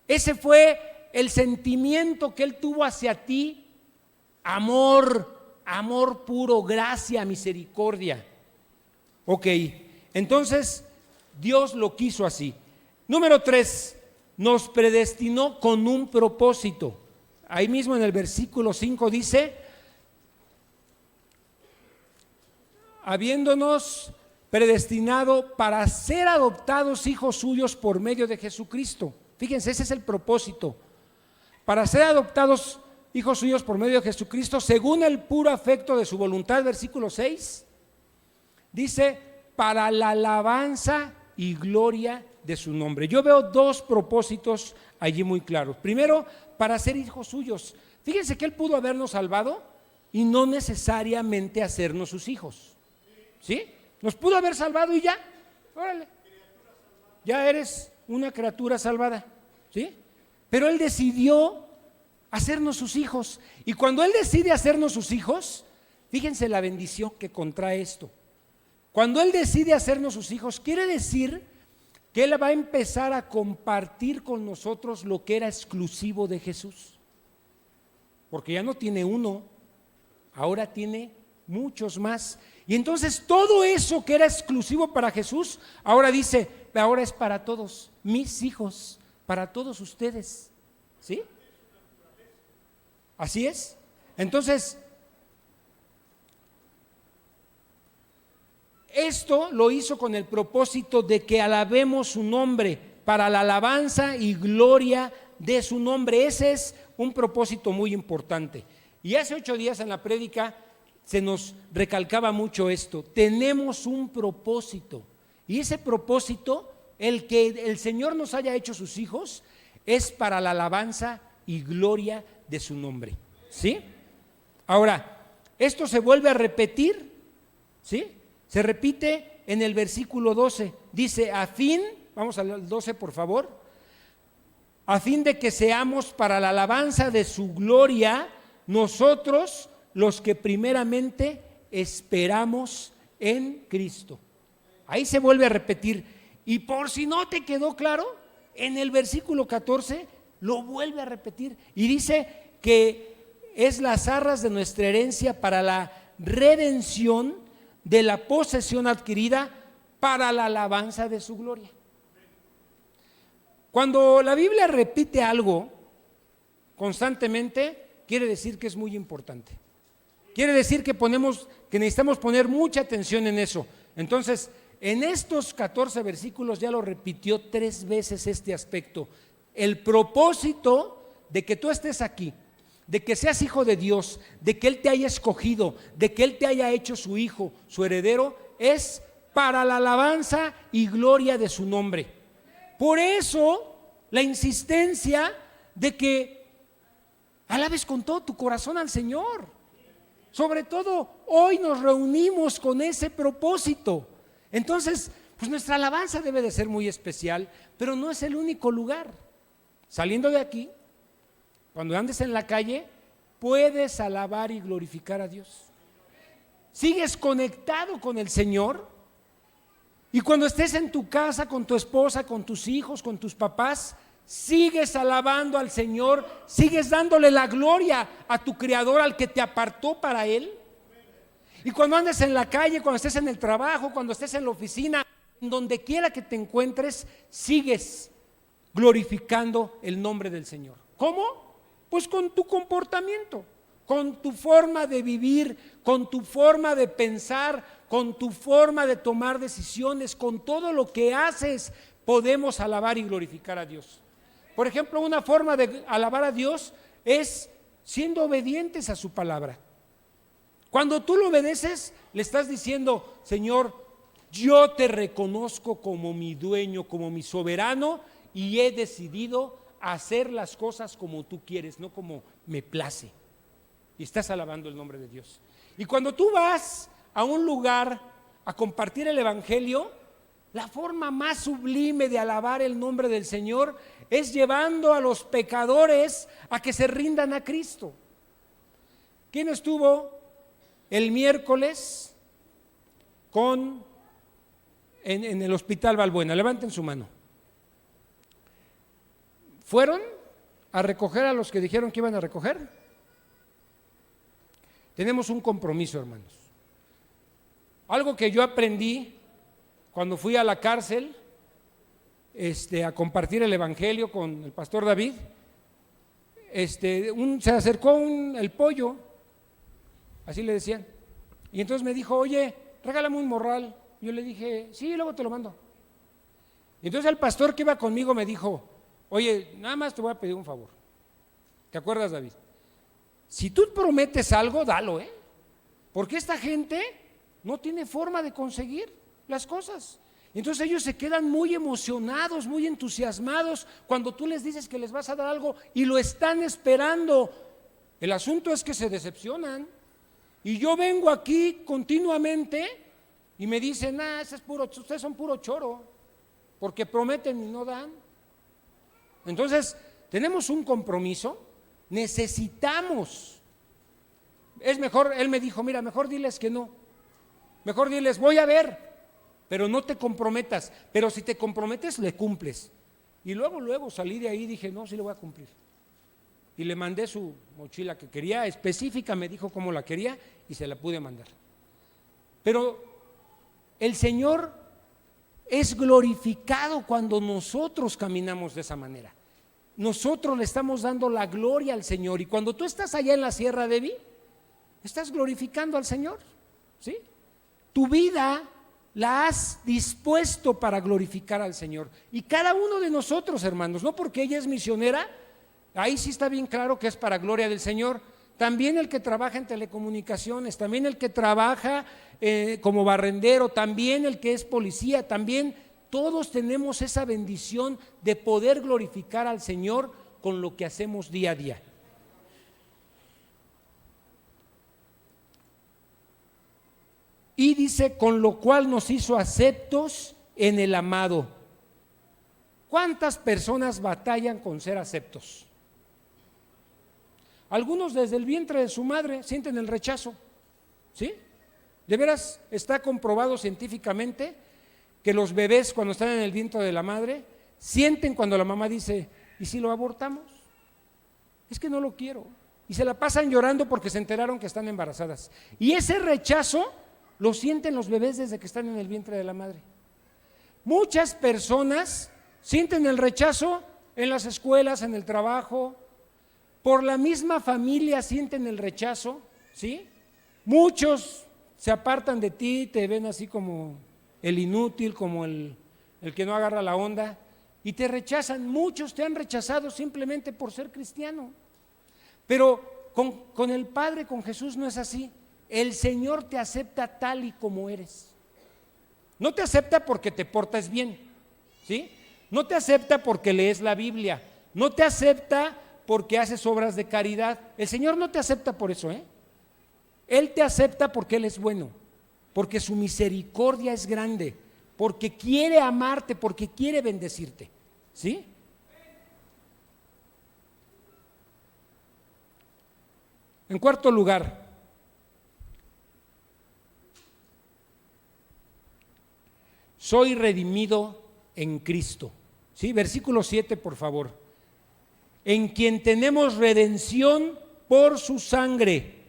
Ese fue el sentimiento que Él tuvo hacia ti. Amor, amor puro, gracia, misericordia. Ok, entonces Dios lo quiso así. Número 3, nos predestinó con un propósito. Ahí mismo en el versículo 5 dice, habiéndonos predestinado para ser adoptados hijos suyos por medio de Jesucristo. Fíjense, ese es el propósito. Para ser adoptados hijos suyos por medio de Jesucristo, según el puro afecto de su voluntad, versículo 6, dice, para la alabanza y gloria de su nombre. Yo veo dos propósitos allí muy claros. Primero, para ser hijos suyos. Fíjense que Él pudo habernos salvado y no necesariamente hacernos sus hijos. ¿Sí? Nos pudo haber salvado y ya, órale, ya eres una criatura salvada, ¿sí? Pero Él decidió hacernos sus hijos. Y cuando Él decide hacernos sus hijos, fíjense la bendición que contrae esto. Cuando Él decide hacernos sus hijos, quiere decir que Él va a empezar a compartir con nosotros lo que era exclusivo de Jesús. Porque ya no tiene uno, ahora tiene muchos más. Y entonces todo eso que era exclusivo para Jesús, ahora dice, ahora es para todos, mis hijos, para todos ustedes. ¿Sí? Así es. Entonces, esto lo hizo con el propósito de que alabemos su nombre, para la alabanza y gloria de su nombre. Ese es un propósito muy importante. Y hace 8 días en la prédica se nos recalcaba mucho esto. Tenemos un propósito, y ese propósito, el que el Señor nos haya hecho sus hijos, es para la alabanza y gloria de su nombre. ¿Sí? Ahora, esto se vuelve a repetir, ¿sí? Se repite en el versículo 12. Dice, a fin, vamos al 12 por favor, a fin de que seamos para la alabanza de su gloria, nosotros los que primeramente esperamos en Cristo. Ahí se vuelve a repetir. Y por si no te quedó claro, en el versículo 14 lo vuelve a repetir y dice que es las arras de nuestra herencia para la redención de la posesión adquirida para la alabanza de su gloria. Cuando la Biblia repite algo constantemente, quiere decir que es muy importante. Quiere decir que necesitamos poner mucha atención en eso. Entonces, en estos 14 versículos ya lo repitió 3 veces este aspecto. El propósito de que tú estés aquí, de que seas hijo de Dios, de que Él te haya escogido, de que Él te haya hecho su hijo, su heredero, es para la alabanza y gloria de su nombre. Por eso la insistencia de que alabes con todo tu corazón al Señor. Sobre todo, hoy nos reunimos con ese propósito. Entonces, pues nuestra alabanza debe de ser muy especial, pero no es el único lugar. Saliendo de aquí, cuando andes en la calle, puedes alabar y glorificar a Dios. Sigues conectado con el Señor, y cuando estés en tu casa, con tu esposa, con tus hijos, con tus papás, sigues alabando al Señor, sigues dándole la gloria a tu Creador, al que te apartó para Él. Y cuando andes en la calle, cuando estés en el trabajo, cuando estés en la oficina, en donde quiera que te encuentres, sigues glorificando el nombre del Señor. ¿Cómo? Pues con tu comportamiento, con tu forma de vivir, con tu forma de pensar, con tu forma de tomar decisiones, con todo lo que haces, podemos alabar y glorificar a Dios. Por ejemplo, una forma de alabar a Dios es siendo obedientes a su palabra. Cuando tú lo obedeces, le estás diciendo, Señor, yo te reconozco como mi dueño, como mi soberano, y he decidido hacer las cosas como tú quieres, no como me place. Y estás alabando el nombre de Dios. Y cuando tú vas a un lugar a compartir el evangelio, La forma más sublime de alabar el nombre del Señor es llevando a los pecadores a que se rindan a Cristo. ¿Quién estuvo el miércoles en el Hospital Balbuena? Levanten su mano. ¿Fueron a recoger a los que dijeron que iban a recoger? Tenemos un compromiso, hermanos. Algo que yo aprendí cuando fui a la cárcel a compartir el evangelio con el pastor David, se acercó el pollo, así le decían, y entonces me dijo: oye, regálame un morral. Yo le dije: sí, luego te lo mando. Y entonces el pastor que iba conmigo me dijo: oye, nada más te voy a pedir un favor. ¿Te acuerdas, David? Si tú prometes algo, dalo, porque esta gente no tiene forma de conseguir las cosas. Entonces ellos se quedan muy emocionados, muy entusiasmados cuando tú les dices que les vas a dar algo y lo están esperando. El asunto es que se decepcionan. Y yo vengo aquí continuamente y me dicen: ustedes son puro choro, porque prometen y no dan. Entonces tenemos un compromiso, necesitamos. Es mejor, él me dijo: mira, mejor diles que no, mejor diles voy a ver, pero no te comprometas. Pero si te comprometes, le cumples. Y luego salí de ahí y dije: no, sí le voy a cumplir. Y le mandé su mochila que quería, específica, me dijo cómo la quería y se la pude mandar. Pero el Señor es glorificado cuando nosotros caminamos de esa manera. Nosotros le estamos dando la gloria al Señor. Y cuando tú estás allá en la Sierra de Vi, estás glorificando al Señor, ¿sí? Tu vida la has dispuesto para glorificar al Señor. Y cada uno de nosotros, hermanos, no porque ella es misionera, ahí sí está bien claro que es para gloria del Señor. También el que trabaja en telecomunicaciones, también el que trabaja como barrendero, también el que es policía, también todos tenemos esa bendición de poder glorificar al Señor con lo que hacemos día a día. Y dice: con lo cual nos hizo aceptos en el amado. ¿Cuántas personas batallan con ser aceptos? Algunos desde el vientre de su madre sienten el rechazo, ¿sí? De veras está comprobado científicamente que los bebés, cuando están en el vientre de la madre, sienten cuando la mamá dice: ¿y si lo abortamos? Es que no lo quiero. Y se la pasan llorando porque se enteraron que están embarazadas. Y ese rechazo lo sienten los bebés desde que están en el vientre de la madre. Muchas personas sienten el rechazo en las escuelas, en el trabajo, por la misma familia sienten el rechazo, ¿sí? Muchos se apartan de ti, te ven así como el inútil, como el que no agarra la onda, y te rechazan. Muchos te han rechazado simplemente por ser cristiano. Pero con el Padre, con Jesús, no es así. El Señor te acepta tal y como eres. No te acepta porque te portas bien, ¿sí? No te acepta porque lees la Biblia, no te acepta porque haces obras de caridad. El Señor no te acepta por eso, Él te acepta porque Él es bueno, porque su misericordia es grande, porque quiere amarte, porque quiere bendecirte, ¿sí? En cuarto lugar, soy redimido en Cristo, ¿sí? Versículo 7, por favor. En quien tenemos redención por su sangre,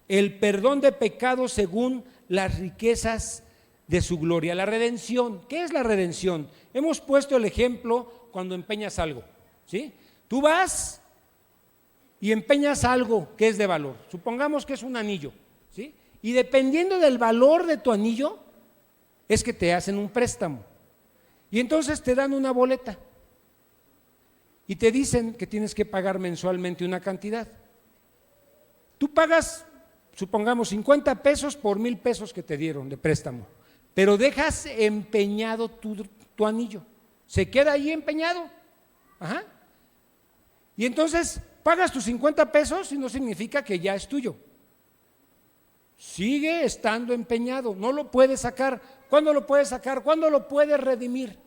el perdón de pecados según las riquezas de su gloria. La redención, ¿qué es la redención? Hemos puesto el ejemplo cuando empeñas algo, ¿sí? Tú vas y empeñas algo que es de valor, supongamos que es un anillo, ¿sí? Y dependiendo del valor de tu anillo, es que te hacen un préstamo. Y entonces te dan una boleta y te dicen que tienes que pagar mensualmente una cantidad. Tú pagas, supongamos, 50 pesos por 1,000 pesos que te dieron de préstamo, pero dejas empeñado tu anillo, se queda ahí empeñado. Ajá. Y entonces pagas tus 50 pesos y no significa que ya es tuyo. sigue estando empeñado, no lo puedes sacar. ¿Cuándo lo puedes sacar? ¿Cuándo lo puedes redimir?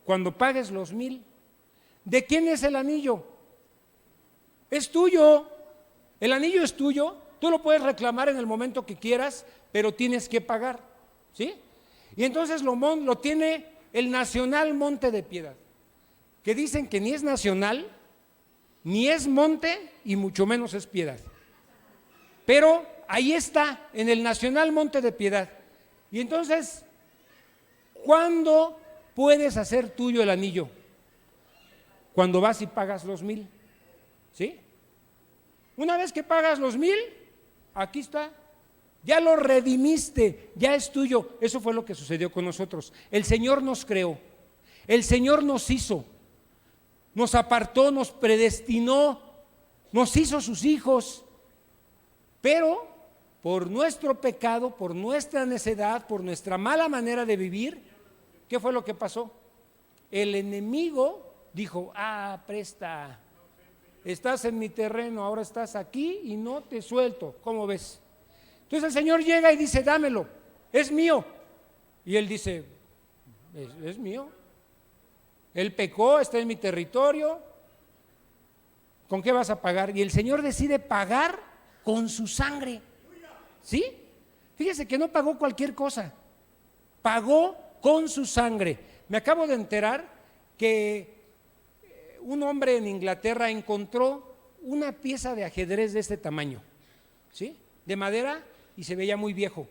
Cuando pagues los 1,000. ¿De quién es el anillo? Es tuyo. El anillo es tuyo. Tú lo puedes reclamar en el momento que quieras, pero tienes que pagar, ¿sí? Y entonces lo tiene el Nacional Monte de Piedad, que dicen que ni es nacional, ni es monte y mucho menos es piedad. Pero ahí está, en el Nacional Monte de Piedad. Y entonces, ¿cuándo puedes hacer tuyo el anillo? Cuando vas y pagas los 1,000, ¿sí? Una vez que pagas los 1,000, aquí está, ya lo redimiste, ya es tuyo. Eso fue lo que sucedió con nosotros. El Señor nos creó, el Señor nos hizo, nos apartó, nos predestinó, nos hizo sus hijos, pero por nuestro pecado, por nuestra necedad, por nuestra mala manera de vivir, ¿qué fue lo que pasó? El enemigo dijo: presta, estás en mi terreno, ahora estás aquí y no te suelto, ¿cómo ves? Entonces el Señor llega y dice: dámelo, es mío. Y él dice: es mío. Él pecó, está en mi territorio, ¿con qué vas a pagar? Y el Señor decide pagar con su sangre, ¿sí? Fíjese que no pagó cualquier cosa, pagó con su sangre. Me acabo de enterar que un hombre en Inglaterra encontró una pieza de ajedrez de este tamaño, ¿sí? De madera, y se veía muy viejo.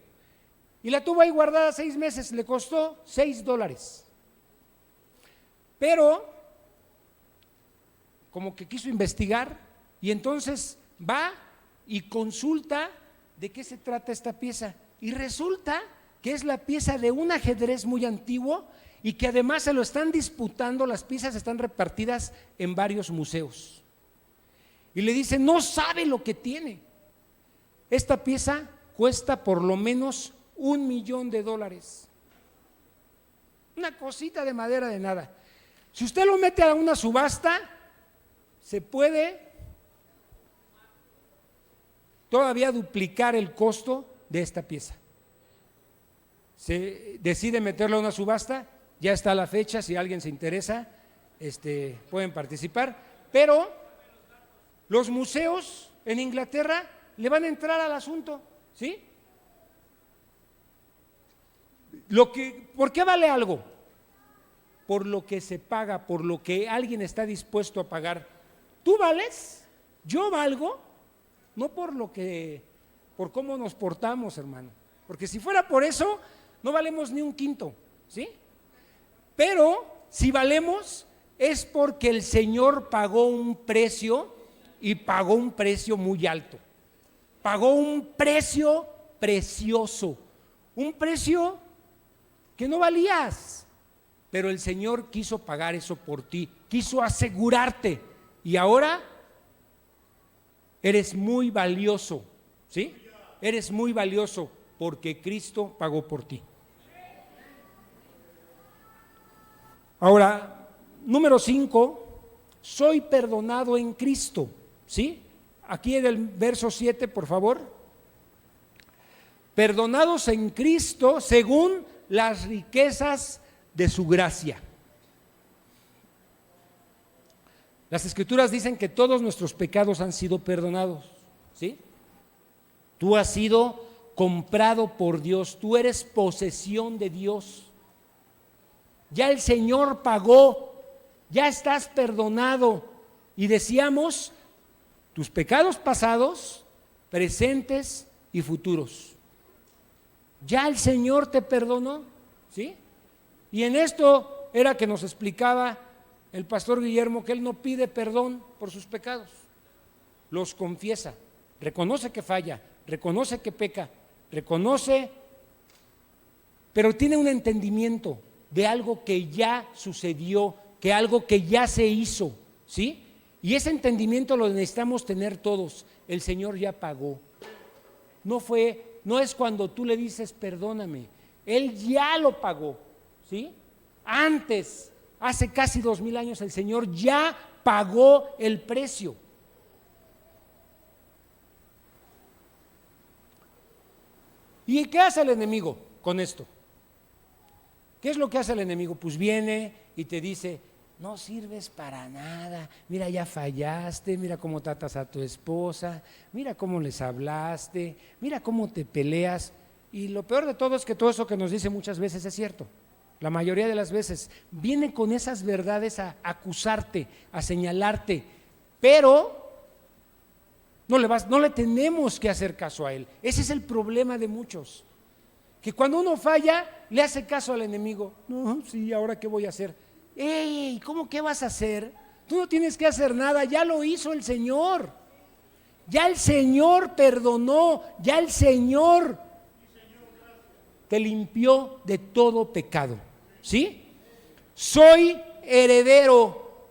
Y la tuvo ahí guardada 6 meses, le costó $6. Pero como que quiso investigar, y entonces va y consulta de qué se trata esta pieza. Y resulta que es la pieza de un ajedrez muy antiguo, y que además se lo están disputando, las piezas están repartidas en varios museos. Y le dice: no sabe lo que tiene. Esta pieza cuesta por lo menos $1,000,000. Una cosita de madera de nada. Si usted lo mete a una subasta, se puede todavía duplicar el costo de esta pieza. Se decide meterlo a una subasta, ya está la fecha, si alguien se interesa, pueden participar, pero los museos en Inglaterra le van a entrar al asunto, ¿sí? ¿Por qué vale algo? Por lo que se paga, por lo que alguien está dispuesto a pagar. ¿Tú vales? ¿Yo valgo? No por cómo nos portamos, hermano, porque si fuera por eso, no valemos ni un quinto, ¿sí? Pero si valemos, es porque el Señor pagó un precio, y pagó un precio muy alto. Pagó un precio precioso, un precio que no valías, pero el Señor quiso pagar eso por ti, quiso asegurarte, y ahora eres muy valioso, ¿sí? Eres muy valioso porque Cristo pagó por ti. Ahora, número 5, soy perdonado en Cristo, ¿sí? Aquí en el verso 7, por favor. Perdonados en Cristo según las riquezas de su gracia. Las Escrituras dicen que todos nuestros pecados han sido perdonados, ¿sí? Tú has sido comprado por Dios, tú eres posesión de Dios. Ya el Señor pagó, ya estás perdonado. Y decíamos, tus pecados pasados, presentes y futuros. Ya el Señor te perdonó, ¿sí? Y en esto era que nos explicaba el pastor Guillermo que él no pide perdón por sus pecados, los confiesa, reconoce que falla, reconoce que peca, reconoce, pero tiene un entendimiento de algo que ya sucedió, que algo que ya se hizo, ¿sí? Y ese entendimiento lo necesitamos tener todos. El Señor ya pagó. No es cuando tú le dices perdóname, Él ya lo pagó, ¿sí? Antes, hace casi 2000 años, el Señor ya pagó el precio. ¿Y qué hace el enemigo con esto? ¿Qué es lo que hace el enemigo? Pues viene y te dice, no sirves para nada, mira, ya fallaste, mira cómo tratas a tu esposa, mira cómo les hablaste, mira cómo te peleas. Y lo peor de todo es que todo eso que nos dice muchas veces es cierto. La mayoría de las veces viene con esas verdades a acusarte, a señalarte, pero no le tenemos que hacer caso a él. Ese es el problema de muchos, que cuando uno falla le hace caso al enemigo. No, sí, ¿ahora qué voy a hacer? ¡Ey! ¿Cómo qué vas a hacer? Tú no tienes que hacer nada, ya lo hizo el Señor. Ya el Señor perdonó, ya el Señor te limpió de todo pecado. ¿Sí? Soy heredero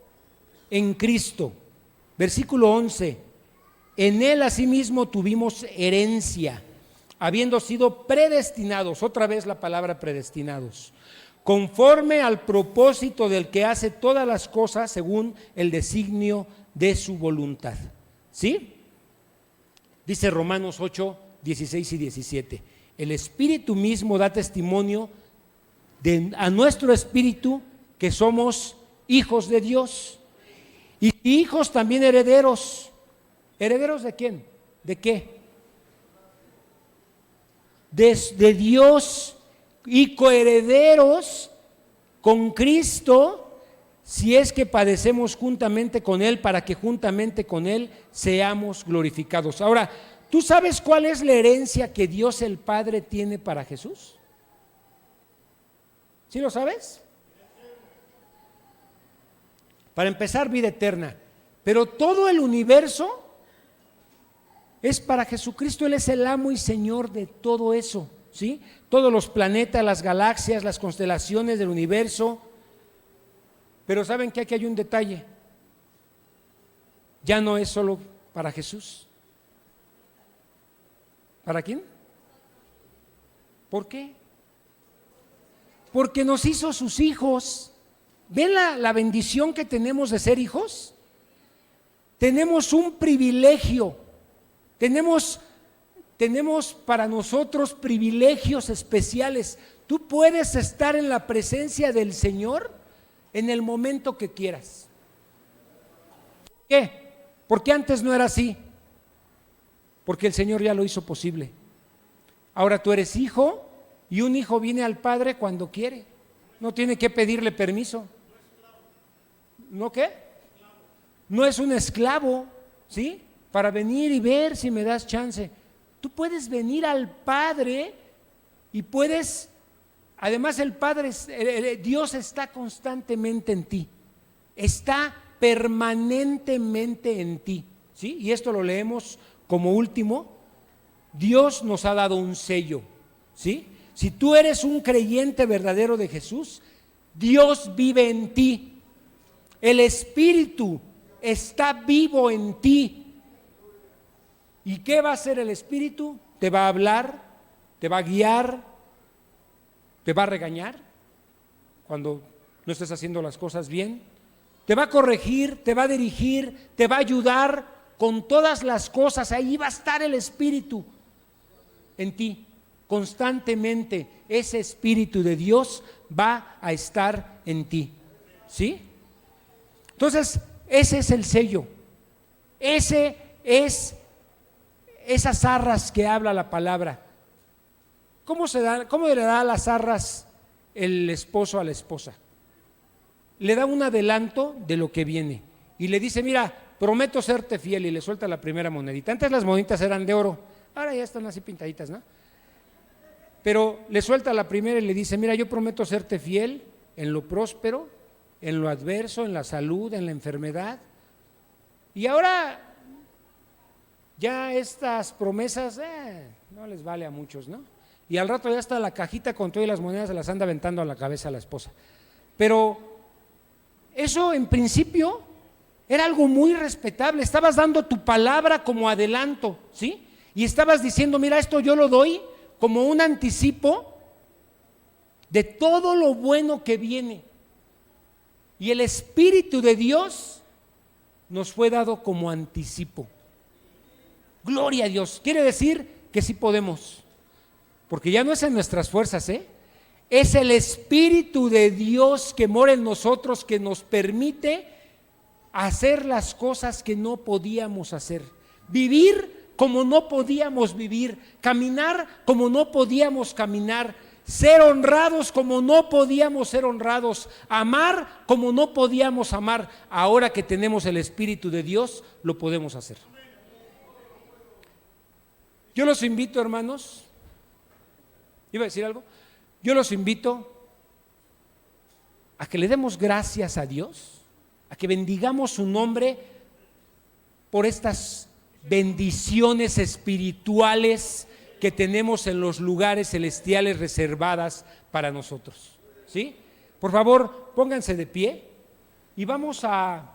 en Cristo. Versículo 11. En Él asimismo tuvimos herencia, habiendo sido predestinados, otra vez la palabra predestinados, conforme al propósito del que hace todas las cosas según el designio de su voluntad. ¿Sí? Dice Romanos 8, 16 y 17. El Espíritu mismo da testimonio a nuestro espíritu que somos hijos de Dios, y hijos también herederos. ¿Herederos de quién? ¿De qué? De Dios, y coherederos con Cristo, si es que padecemos juntamente con Él, para que juntamente con Él seamos glorificados. Ahora, ¿tú sabes cuál es la herencia que Dios el Padre tiene para Jesús? ¿Sí lo sabes? Para empezar, vida eterna. Pero todo el universo es para Jesucristo. Él es el amo y Señor de todo eso, ¿sí? Todos los planetas, las galaxias, las constelaciones del universo. Pero ¿saben qué? Aquí hay un detalle. Ya no es solo para Jesús. ¿Para quién? ¿Por qué? Porque nos hizo sus hijos. ¿Ven la bendición que tenemos de ser hijos? Tenemos un privilegio, tenemos para nosotros privilegios especiales. Tú puedes estar en la presencia del Señor en el momento que quieras. ¿Por qué? Porque antes no era así, porque el Señor ya lo hizo posible. Ahora tú eres hijo, y un hijo viene al Padre cuando quiere, no tiene que pedirle permiso. ¿No qué? No es un esclavo, ¿sí? Para venir y ver si me das chance. Tú puedes venir al Padre y puedes, además el Padre, Dios está constantemente en ti, está permanentemente en ti, ¿sí? Y esto lo leemos como último. Dios nos ha dado un sello, ¿sí? Si tú eres un creyente verdadero de Jesús, Dios vive en ti. El Espíritu está vivo en ti. ¿Y qué va a hacer el Espíritu? Te va a hablar, te va a guiar, te va a regañar cuando no estés haciendo las cosas bien, te va a corregir, te va a dirigir, te va a ayudar con todas las cosas. Ahí va a estar el Espíritu en ti. Constantemente ese Espíritu de Dios va a estar en ti, ¿sí? Entonces, ese es el sello, ese es esas arras que habla la palabra. ¿Cómo le da las arras el esposo a la esposa? Le da un adelanto de lo que viene y le dice, mira, prometo serte fiel, y le suelta la primera monedita. Antes las moneditas eran de oro, ahora ya están así pintaditas, ¿no? Pero le suelta la primera y le dice, mira, yo prometo serte fiel en lo próspero, en lo adverso, en la salud, en la enfermedad. Y ahora ya estas promesas no les vale a muchos, ¿no? Y al rato ya está la cajita con todas las monedas, se las anda aventando a la cabeza a la esposa. Pero eso en principio era algo muy respetable. Estabas dando tu palabra como adelanto, ¿sí? Y estabas diciendo, mira, esto yo lo doy como un anticipo de todo lo bueno que viene. Y el Espíritu de Dios nos fue dado como anticipo. Gloria a Dios. Quiere decir que sí podemos. porque ya no es en nuestras fuerzas, es el Espíritu de Dios que mora en nosotros, que nos permite hacer las cosas que no podíamos hacer, vivir como no podíamos vivir, caminar como no podíamos caminar, ser honrados como no podíamos ser honrados, amar como no podíamos amar. Ahora que tenemos el Espíritu de Dios, lo podemos hacer. Yo los invito, hermanos, ¿iba a decir algo? Yo los invito a que le demos gracias a Dios, a que bendigamos su nombre por estas bendiciones espirituales que tenemos en los lugares celestiales reservadas para nosotros, ¿sí? Por favor, pónganse de pie y vamos a,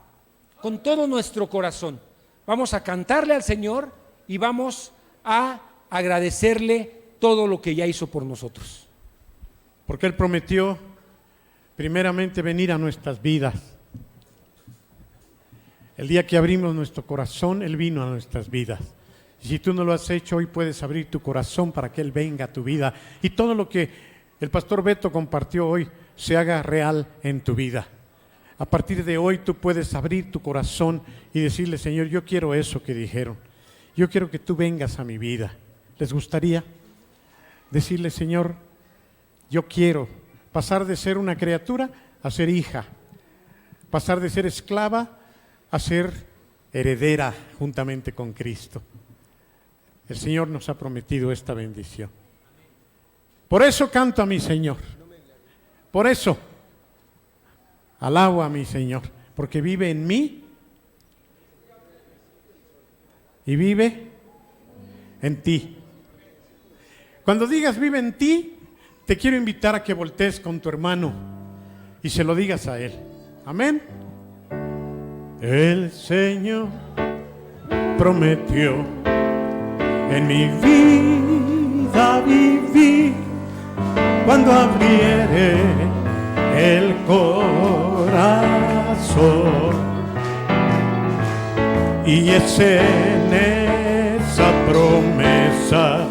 con todo nuestro corazón, vamos a cantarle al Señor y vamos a agradecerle todo lo que ya hizo por nosotros. Porque Él prometió primeramente venir a nuestras vidas. El día que abrimos nuestro corazón, Él vino a nuestras vidas. Y si tú no lo has hecho, hoy puedes abrir tu corazón para que Él venga a tu vida. Y todo lo que el pastor Beto compartió hoy se haga real en tu vida. A partir de hoy tú puedes abrir tu corazón y decirle: Señor, yo quiero eso que dijeron. Yo quiero que tú vengas a mi vida. ¿Les gustaría decirle: Señor, yo quiero pasar de ser una criatura a ser hija, pasar de ser esclava a ser heredera juntamente con Cristo? El Señor nos ha prometido esta bendición. Por eso canto a mi Señor, por eso alabo a mi Señor, porque vive en mí y vive en ti. Cuando digas vive en ti, te quiero invitar a que voltees con tu hermano y se lo digas a él. Amén. El Señor prometió en mi vida vivir cuando abriere el corazón. Y es en esa promesa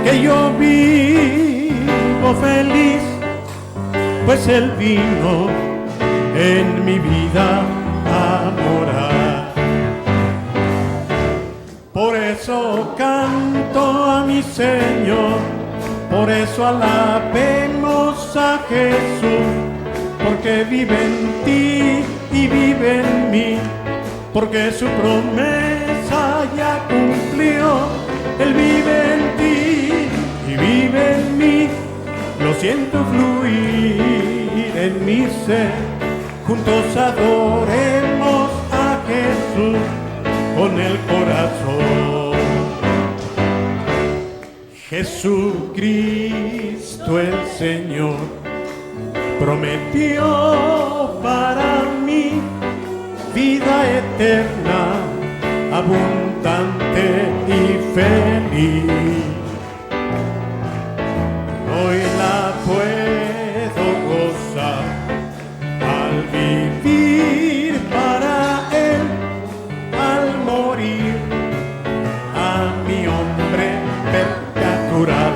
que yo vivo feliz, pues Él vino en mi vida a morar. Por eso canto a mi Señor, por eso alabemos a Jesús, porque vive en ti y vive en mí, porque su promesa ya cumplió. Él vive en ti y vive en mí, lo siento fluir en mi ser. Juntos adoremos a Jesús con el corazón. Jesucristo el Señor prometió para mí vida eterna, abundante y feliz. Hoy la puedo gozar al vivir para Él, al morir a mi hombre pecatoral.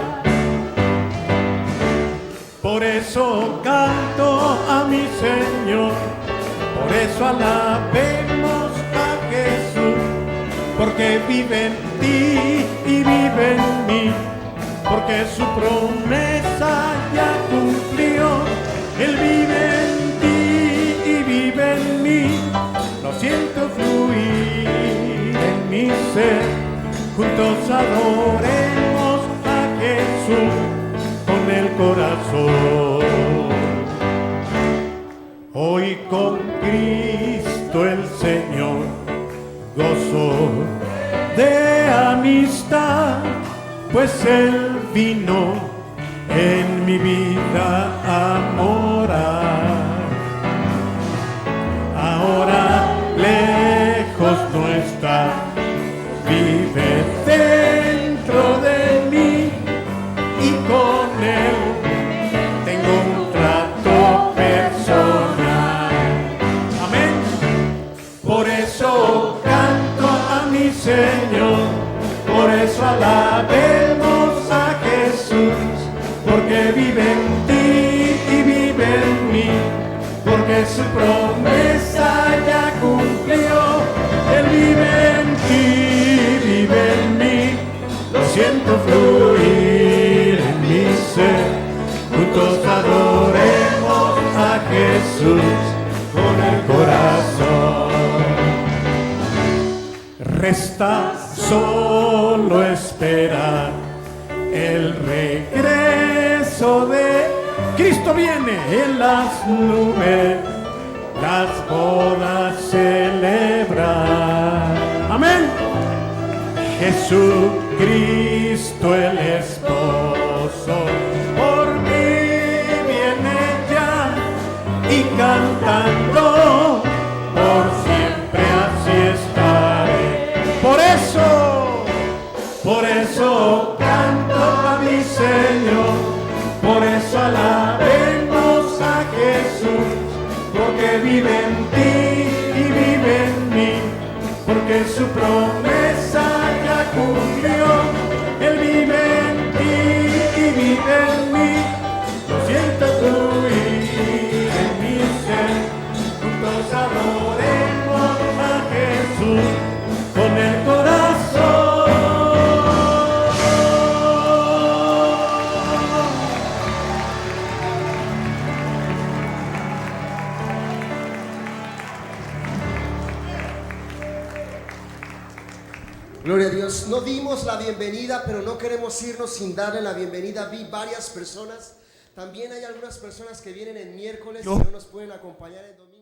Por eso canto a mi Señor, por eso alabemos a Jesús, porque vive en ti y vive en mí, porque su promesa ya cumplió. Él vive en ti y vive en mí, lo siento fluir en mi ser. Juntos adoremos a Jesús con el corazón. Hoy con Cristo el Señor gozo de amistad, pues Él vino en mi vida a morar. Ahora lejos no está, vive dentro de mí y con Él tengo un trato personal. Amén. Por eso canto a mi Señor, por eso alabemos a Jesús, porque vive en ti y vive en mí, porque su promesa ya cumplió. Él vive en ti, vive en mí, lo siento fluir en mi ser. Juntos adoremos a Jesús con el corazón. Resta solo esperar el regreso de Cristo. Viene en las nubes, las bodas celebrar. Amén. Jesucristo el esposo por mí viene ya, y cantando por siempre así estaré. Por eso canto a mi Señor, por eso alabemos a Jesús, porque vive en ti y vive en mí, porque su promesa ya cumplió. Él vive en ti y vive en mí, lo siento fluir en mi ser. Juntos adoremos a Jesús con el corazón. Gloria a Dios. No dimos la bienvenida, pero no queremos irnos sin darle la bienvenida. Vi varias personas. También hay algunas personas que vienen el miércoles y no nos pueden acompañar el domingo.